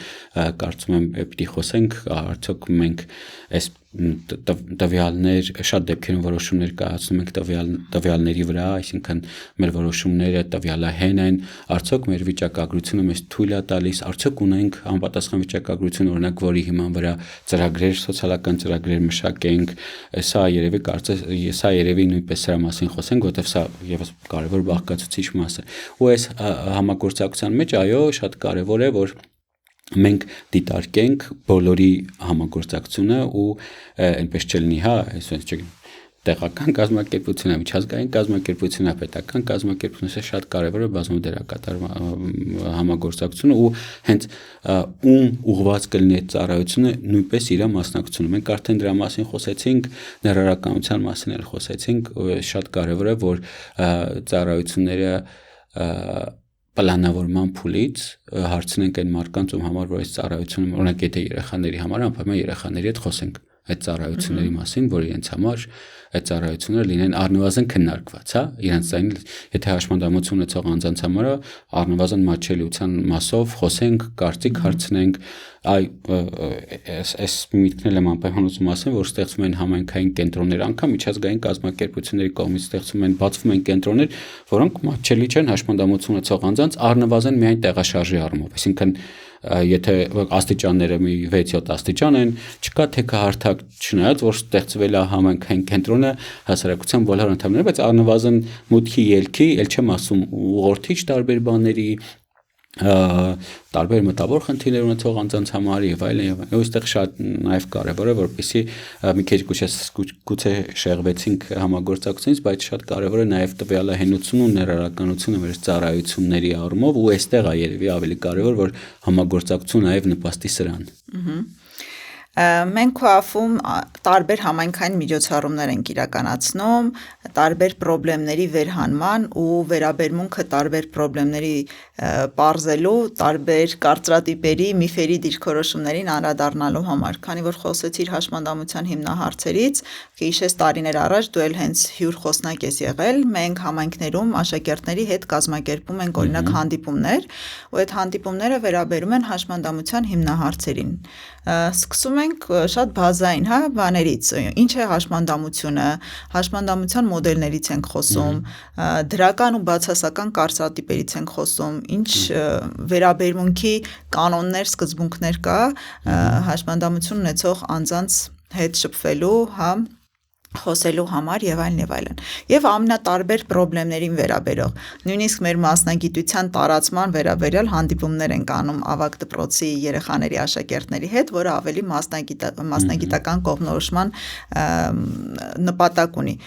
կարծում եմ պիտի խոսենք, արդյոք մենք այս տվյալներ, շատ դեպքերում որոշումներ կայացնում ենք տվյալների վրա, այսինքն մեր որոշումները տվյալահեն են, արդյոք մեր վիճակագրությունը մեզ թույլ է տալիս, արդյոք ունենք համապատասխան վիճակագրություն, օրինակ, որի հիման վրա ծրագրեր, սոցիալական ծրագրեր մշակենք, սա երևի նույնպես սրա մասին խոսենք, որտեղ սա եւս կարևոր բաղկացուցիչ մաս է։ Ու այս համագործակցության մեջ, այո, շատ կարևոր է, որ մենք դիտարկենք բոլորի համագործակցությունը ու այնպես չլինի, այսպես չգիտեմ, տեղական կազմակերպությունը, միջազգային կազմակերպությունը, պետական կազմակերպությունը, շատ կարևոր է բազմադերակատար համագործակցությունը ու հենց ում ուղղված կլինի այդ ծառայությունը նույնպես իր մասնակցությունը։ Մենք արդեն դրա մասին խոսեցինք, ներառականության մասին էլ խոսեցինք, շատ կարևոր է, որ ծառայությունները պլանավորման փուլից հարցնենք այն մարդկանց, ում համար որ այս ծառայությունը, օրինակ եթե երեխաների համար, անպայման երեխաների հետ խոսենք, այդ ծառայությունների մասին, որ իրենց համար այդ ծառայությունները լինեն առնվազն քննարկված, հա, իրենց այն եթե հաշմանդամություն ունեցող անձանց համար առնվազն մատչելիության մասով խոսենք, կարծիք հարցնենք, այս միտքն եմ անպայման ուզում ասեմ, որ ստեղծում են համայնքային կենտրոններ, անգամ միջազգային կազմակերպությունների կողմից ստեղծում են, բացվում են կենտրոններ, որոնք մատչելի չեն հաշմանդամություն ունեցող անձանց առնվազն միայն տեղաշարժի առումով, այսինքն եթե աստիճանները մի 6-7 աստիճան են, չկա թեքահարթակ չնայած, որ ստեղծվել է համայնքային կենտրոնը հասարակության բոլոր անդամները, բայց առնվազն մուտքի ելքի, ել չեմ ասում ուղղորդիչ տարբեր բաների, տարբեր մտավոր խնդիրներ ունեցող անձանց համար եւ այլն, այստեղ շատ նաեւ կարեւոր է, որպեսզի մի քիչ գուցե շեղվեցինք համագործակցությունից, բայց շատ կարեւոր է նաեւ տվյալահենությունը ու ներառականությունը մեր ծառայությունների առումով ու այստեղ է երևի ավելի կարեւոր, որ համագործակցությունը նաեւ նպաստի սրան։ Մենք ԱՖ-ում տարբեր համայնքային միջոցառումներ ենք իրականացնում, տարբեր խնդիրների վերհանման ու վերաբերմունքը տարբեր խնդիրների պարզելու, տարբեր կարծրատիպերի, միֆերի դիրքորոշումներին անդրադառնալու համար, քանի որ խոսեցիր հաշմանդամության հիմնահարցերից, հիշես տարիներ առաջ դու էլ հենց հյուր խոսնակ ես եղել, մենք համայնքներում աշակերտների հետ կազմակերպում ենք օրինակ հանդիպումներ, ու այդ հանդիպումները վերաբերում են հաշմանդամության հիմնահարցերին։ Սկսում ենք շատ բազային, հա, բաներից, ինչ է հաշմանդամությունը, հաշմանդամության մոդելներից ենք խոսում, դրական ու բացասական կարծրատիպերից ենք խոսում, ինչ վերաբերմունքի կանոններ, սկզբունքներ կա հաշմանդամություն ունեցող անձանց հետ շփվելու, հա, խոսելու համար եւ այլն եւ այլն։ Եվ ամենատարբեր խնդիրներին վերաբերող, նույնիսկ մեր մասնագիտության տարածման վերաբերյալ հանդիպումներ ենք անում ավագ դպրոցի երեխաների աշակերտների հետ, որը ավելի մասնագիտական կողմնորոշման նպատակ ունի։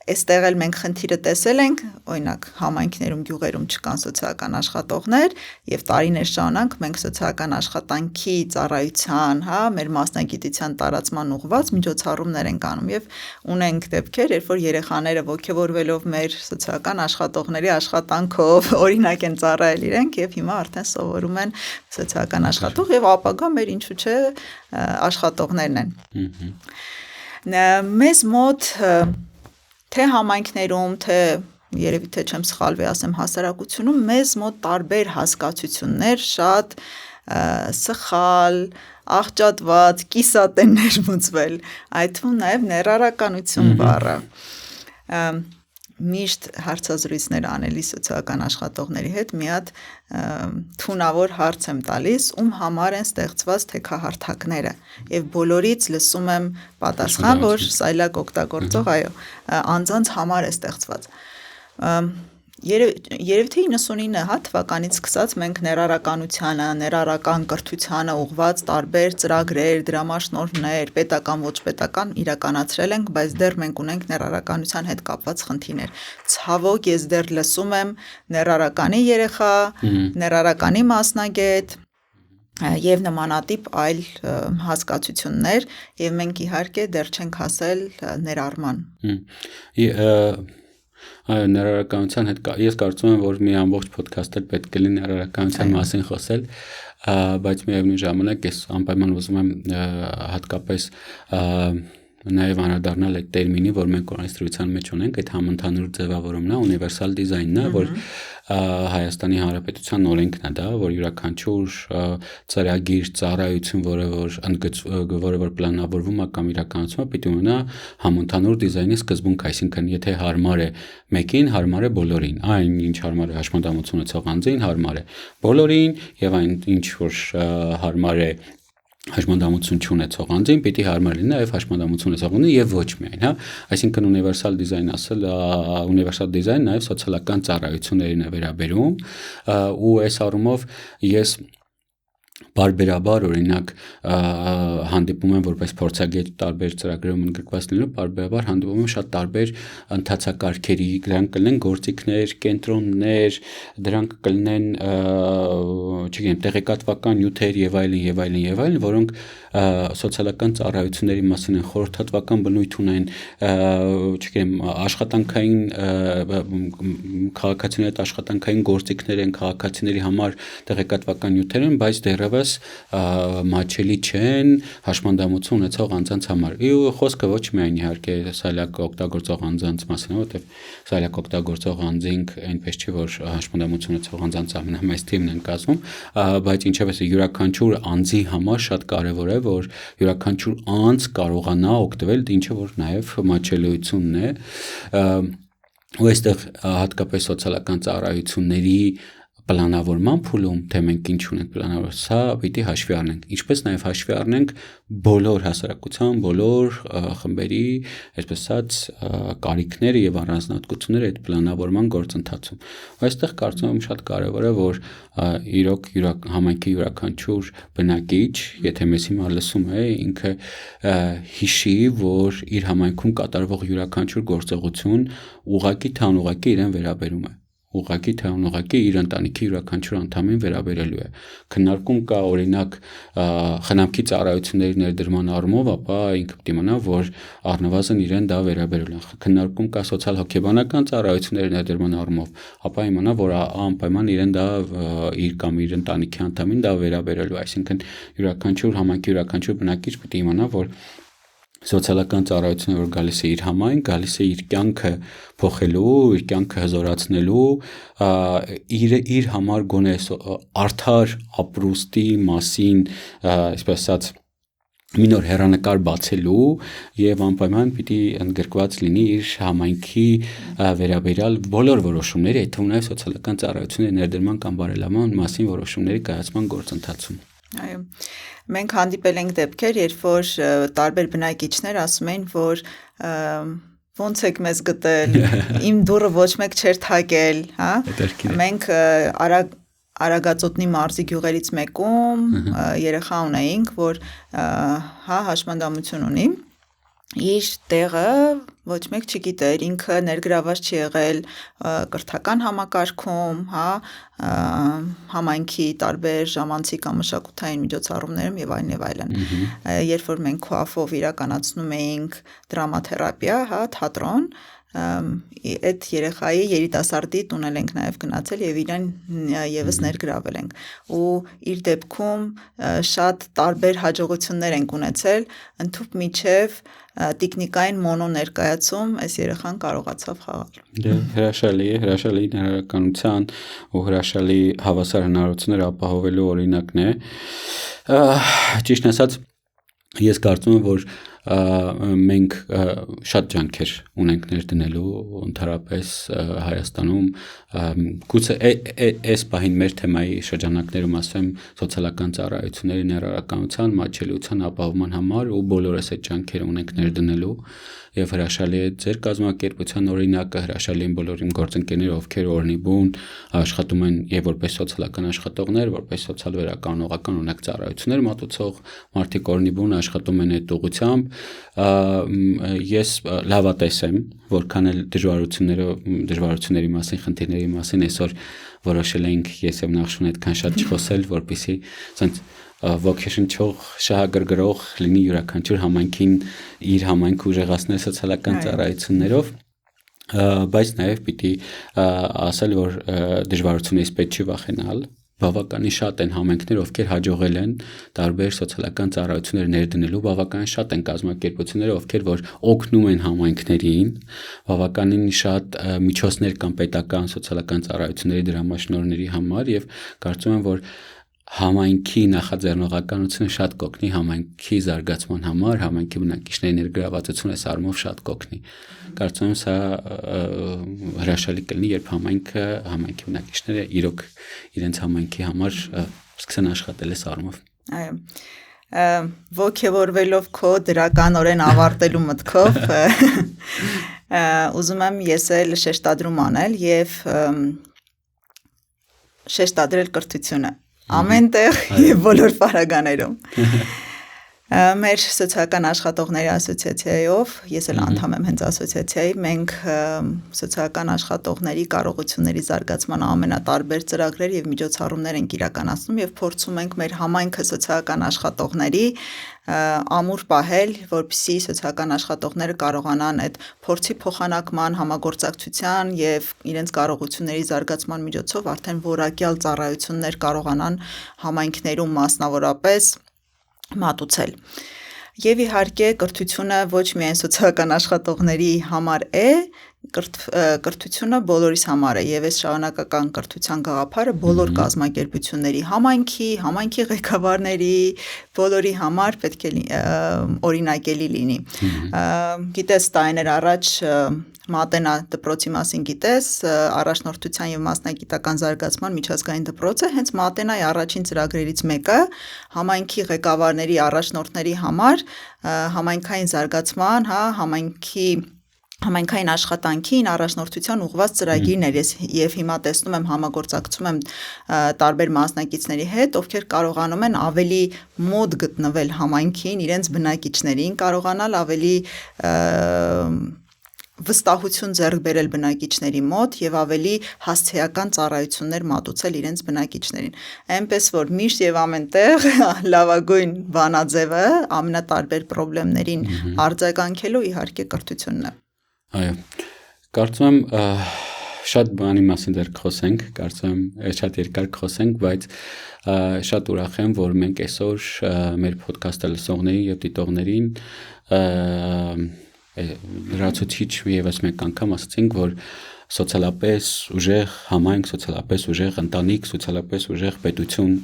Այստեղ էլ մենք խնդիրը տեսել ենք, օրինակ համայնքներում, գյուղերում չկան սոցիալական աշխատողներ եւ տարիներ շարունակ մենք սոցիալական աշխատանքի ծառայության, հա, մեր մասնագիտության տարածման ուղղված միջոցառումներ ենք անում եւ ունենք դեպքեր, երբ որ երեխաները ողջավորվելով մեր սոցիալական աշխատողների աշխատանքով օրինակ են ծառայել իրենք եւ հիմա արդեն սովորում են սոցիալական աշխատող եւ ապագա մեր ինչու՞ չէ աշխատողներն են։ Մեզ մոտ թե համայնքներում, թե երևի թե չեմ սխալվի ասեմ հասարակությունում մեզ մոտ տարբեր հասկացություններ, շատ սխալ, աղճատված, կիսատ են ներմուծվել, այդ թվում նաև ներառականություն բառը։ Միշտ հարցազրույցներ անելի սոցիալական աշխատողների հետ մի հատ թունավոր հարց եմ տալիս, ում համար են ստեղծված թեքահարթակները եւ բոլորից լսում եմ պատասխան, որ սայլակ օգտագործող, այո, անձանց համար է ստեղծված։ Երևի թե 99 թվականից սկսած մենք ներառականությանը, ներառական կրթությանը ուղղված տարբեր ծրագրեր, դրամաշնորհներ, պետական, ոչ պետական իրականացրել ենք, բայց դեռ մենք ունենք ներառականության հետ կապված խնդիրներ։ Ցավոք ես դեռ լսում եմ ներառականի երեխա, ներառականի մասնագետ եւ նմանատիպ այլ հասկացություններ եւ մենք իհարկե դեռ չենք հասել ներառման։ Այո, ներառականության հետ ես կարծում եմ, որ մի ամբողջ ոդքասթ էլ պետք է լինի ներառականության մասին խոսել, բայց միևնույն ժամանակ ես անպայման ուզում եմ հատկապես նաև անդրադառնալ այդ տերմինի, որ մենք օրենսդրության մեջ ունենք, այդ համընդհանուր ձևավորումն է, ունիվերսալ դիզայնն է, որ Հայաստանի Հանրապետության օրենքն է դա, որ յուրաքանչյուր ծրագիր, ծառայություն, որը որ պլանավորվում է կամ իրականացվում է, պիտի ունենա համընդհանուր դիզայնի սկզբունք, այսինքն եթե հարմար է մեկին, հարմար է բոլորին, այն ինչ հարմար է հաշմանդամություն ունեցող անձին, հարմար է բոլորին, եւ այն ինչ որ հարմար է հաշմանդամություն չունեցող անձին պիտի հարմար լինի նաև հաշմանդամություն ունեցող անձին եւ ոչ միայն, հա, այսինքն ունիվերսալ դիզայն ասել, ունիվերսալ դիզայն նաև սոցիալական ծառայություններին է վերաբերում ու այս առումով ես բարբերաբար օրինակ հանդիպում եմ որպես փորձագետ տարբեր ծրագրերում ընդգրկված լինելու բարբերաբար հանդիպում եմ շատ տարբեր ընթացակարգերի, դրանք կլինեն գործիքներ, կենտրոններ, դրանք կլինեն չգիտեմ տեղեկատվական նյութեր եւ այլն, որոնք սոցիալական ծառայությունների մասին են խորհրդատվական բնույթ ունեն, չգիտեմ աշխատանքային քաղաքացիների հետ աշխատանքային գործիքներ են, քաղաքացիների համար տեղեկատվական նյութեր են, բայց դեռ դեռևս մատչելի չեն հաշմանդամություն ունեցող անձանց համար։ Ու խոսքը ոչ միայն իհարկե սալյակ օգտագործող անձանց մասին, որովհետև սալյակ օգտագործող անձինք այնպես չի, որ հաշմանդամություն ունեցող անձանց ամենամեծ թիվն են կազմում, բայց ինչևէ յուրաքանչյուր անձի համար շատ կարևոր է, որ յուրաքանչյուր անձ կարողանա օգտվել, ինչը որ նաև մատչելիությունն է, ու այստեղ հատկապես սոցիալական ծառայությունների պլանավորման փուլում, թե մենք ինչ ունենք պլանավորել, սա պիտի հաշվի առնենք, ինչպես նաև հաշվի առնենք բոլոր հասարակության, բոլոր խմբերի, այսպես ասած, կարիքները եւ առանձնահատկությունները այդ պլանավորման գործընթացում։ Այստեղ կարծում եմ շատ կարևոր է, որ իրոք համայնքի յուրաքանչյուր բնակիչ, եթե մեզ հիմա լսում է, ինքը հիշի, որ իր համայնքում կատարվող յուրաքանչյուր գործողություն ուղղակի թե անուղղակի իրեն վերաբերում է, ուղղակի թե անուղղակի իր ընտանիքի յուրաքանչյուր անդամին վերաբերելու է։ Քննարկում կա օրինակ խնամքի ծառայությունների ներդրման առումով, ապա ինքը պետք է իմանա, որ առնվազն իրեն դա վերաբերելու է։ Քննարկում կա սոցիալ-հոգեբանական ծառայությունների ներդրման առումով, ապա իմանա, որ անպայման իրեն դա իր կամ իր ընտանիքի անդամին դա վերաբերելու է, այսինքն յուրաքանչյուր համայնքի յուրաքանչյուր բնակիչ պետք է իմանա, որ սոցիալական ծառայությունը, որ գալիս է իր համայն, գալիս է իր կյանքը փոխելու, իր կյանքը հզորացնելու, իր համար գոնե արդար ապրուստի մասին, այսպես ասած, մի նոր հեռանկար բացելու եւ անպայման պիտի ընդգրկված լինի իր համայնքի վերաբերյալ բոլոր որոշումների, այդ թվում նաեւ սոցիալական ծառայությունների ներդրման կամ բարելավման մասին որոշումների կայացման գործընթացում։ Այո, մենք հանդիպել ենք դեպքեր, երբ որ տարբեր բնակիչներ ասում են, որ ոնց եք մեզ գտել, իմ դուռը ոչ մեկ չէր թակել, հա։ Մենք Արագածոտնի մարզի գյուղերից մեկում երեխա ունեինք, որ հաշմանդամություն ունի, իր տեղը ոչ մեկ չգիտեր, ինքը ներգրաված չի եղել կրթական համակարգում, համայնքի տարբեր ժամանցի կամ մշակութային միջոցառումներում եւ այլն։ Երբ որ մենք քոաֆով իրականացնում էինք դրամաթերապիա, թատրոն, այդ երեխայի երիտասարդի տունել ենք նաև գնացել եւ իրեն եւս ներգրավել ենք, ու իր դեպքում շատ տարբեր հաջողություններ ենք ունեցել, ընդհանուր միջև տիկնիկային մոնո ներկայացում այս երեխան կարողացավ խաղալ։ Հրաշալի ներկայացության ու հրաշալի հավասար հնարավորություններ ապահովելու օրինակն է։ Ճիշտ ասած, ես կարծում եմ, որ մենք շատ ջանքեր ունենք ներդնելու ընդհանրապես Հայաստանում, գուցե այս պահին մեր թեմայի շրջանակներում ասեմ սոցիալական ծառայությունների ներառականության, մատչելիության ապահովման համար, ու բոլորս այդ ջանքերը ունենք ներդնելու, եւ հրաշալի է ձեր կազմակերպության օրինակը, հրաշալի են բոլոր իմ գործընկերները, ովքեր օրնի բուն աշխատում են եւ որպես սոցիալական աշխատողներ, որպես սոցիալ վերականգնողական ունակ ծառայություններ մատուցող մարդիկ օրնի բուն աշխատում են այդ ուղղությամբ։ Ես լավատես եմ, որքան էլ դժվարությունների մասին, խնդիրների մասին այսօր որոշել ենք ես եւ Նախշուն այդքան շատ չխոսել, որպեսզի ասենք ոգեշնչող շահագրգռող լինի յուրաքանչյուր համայնքին իր համայնքը ուժեղացնել սոցիալական ծառայություններով, բայց նաև պիտի ասել, որ դժվարություններից պետք չի վախենալ, բավականին շատ են համայնքներ, ովքեր հաջողել են տարբեր սոցիալական ծառայություններ ներդնելու, բավականին շատ են կազմակերպությունները, ովքեր որ օգնում են համայնքներին, բավականին շատ միջոցներ կան պետական սոցիալական ծառայությունների դրամաշնորհների համար, եւ կարծում եմ, որ համայնքի նախաձեռնողականությունը շատ կօգնի համայնքի զարգացման համար, համայնքի բնակիչների ներգրավվածությունը այս առումով շատ կօգնի։ Կարծում եմ սա հրաշալի կլինի, երբ համայնքի բնակիչները իրոք իրենց համայնքի համար սկսեն աշխատել այս առումով։ Այո։ Ոգևորվելով քո դրականորեն ավարտելու մտքով ուզում եմ ես էլ շեշտադրում անել եւ շեշտադրել կրթությունը ամենտեղ եւ բոլոր պարագաներում։ Մեր սոցիալական աշխատողների ասոցիացիայով, ես էլ անդամ եմ հենց ասոցիացիայի, մենք սոցիալական աշխատողների կարողությունների զարգացման ամենատարբեր ծրագրեր եւ միջոցառումներ ենք իրականացնում եւ փորձում ենք մեր համայնքը սոցիալական աշխատողների ամուր պահել, որպեսզի սոցիալական աշխատողները կարողանան այդ փորձի փոխանակման, համագործակցության եւ իրենց կարողությունների զարգացման միջոցով արդեն որակյալ ծառայություններ կարողանան համայնքներում մասնավորապես մատուցել։ Եվ իհարկե կրթությունը ոչ միայն սոցիալական աշխատողների համար է, կրթությունը բոլորիս համար է եւ այս շարունակական կրթության գաղափարը բոլոր կազմակերպությունների, համայնքի ղեկավարների, բոլորի համար պետք է օրինակելի լինի։ Գիտես, տարիներ առաջ Մատենա դպրոցի մասին գիտես, առաջնորդության եւ մասնագիտական զարգացման միջազգային դպրոցը հենց Մատենայի առաջին ծրագրերից մեկը համայնքի ղեկավարների, առաջնորդների համար համայնքային զարգացման, համայնքային աշխատանքին առաջնորդության ուղղված ծրագիրն էր եւ հիմա տեսնում եմ համագործակցում եմ տարբեր մասնակիցների հետ, ովքեր կարողանում են ավելի մոտ գտնվել համայնքին, իրենց բնակիչներին, կարողանալ ավելի վստահություն ձեռք բերել բնակիչների մոտ եւ ավելի հասցեական ծառայություններ մատուցել իրենց բնակիչներին։ Այնպես որ միշտ եւ ամենտեղ լավագույն բանաձևը ամենատարբեր խնդիրներին արձագանքելու իհարկե կրթությունն է։ Այո։ Կարծում եմ շատ բանի մասին դեռ խոսենք, կարծում եմ շատ երկար խոսենք, բայց շատ ուրախ եմ, որ մենք այսօր մեր ոդքասթը լսողներին եւ դիտողներին լրացուցիչ եւս մեկ անգամ ասացինք, որ սոցիալապես ուժեղ համայնք, սոցիալապես ուժեղ ընտանիք, սոցիալապես ուժեղ պետություն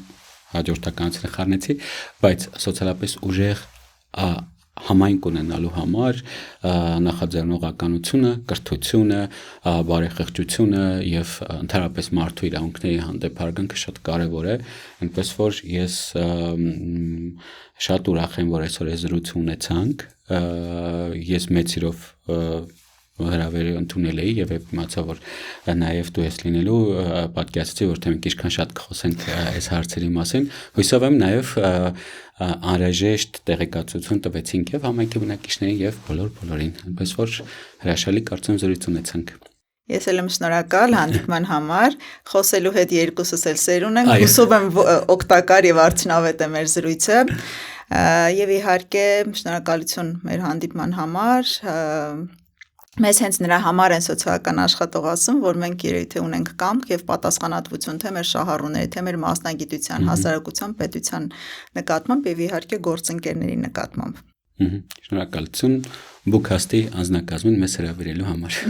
հաջորդականությունը խառնեցի, բայց սոցիալապես ուժեղ համայնք ունենալու համար նախաձեռնողականությունը, կրթությունը, բարեխղճությունը եւ ընդհանրապես մարդու իրավունքների հանդեպ հարգանքը շատ կարեւոր է, այնպես որ ես շատ ուրախ եմ, որ այսօր այս զրույցը ունեցանք, ես մեծ սիրով հրավերը ընդունել էի եւ իմացա, որ նաեւ դու ես լինելու պատկերացրի, որ թե մենք ինչքան շատ կխոսենք այս հարցերի մասին, հույսով եմ նաեւ անհրաժեշտ տեղեկատվություն տվեցինք եւ համայնքի բնակիչներին եւ բոլորին, այնպես որ հրաշալի կարծում զրույց ունեցանք։ Ես էլ եմ շնորհակալ հանդիպման համար, խոսելու հետ երկուսս էլ սերուն ենք, հուսով եմ օգտակար եւ արդյունավետ է մեր զրույցը եւ իհարկե շնորհակալություն մեր հանդիպման համար, մեզ հենց նրա համար են սոցիալական աշխատող ասում, որ մենք երեւի ունենք կամք եւ պատասխանատվություն թե մեր շահառուների, թե մեր մասնագիտության, հասարակության, պետության նկատմամբ եւ իհարկե գործընկերների նկատմամբ։ Շնորհակալություն Բուքաստի անձնակազմին մեզ հրավիրելու համար։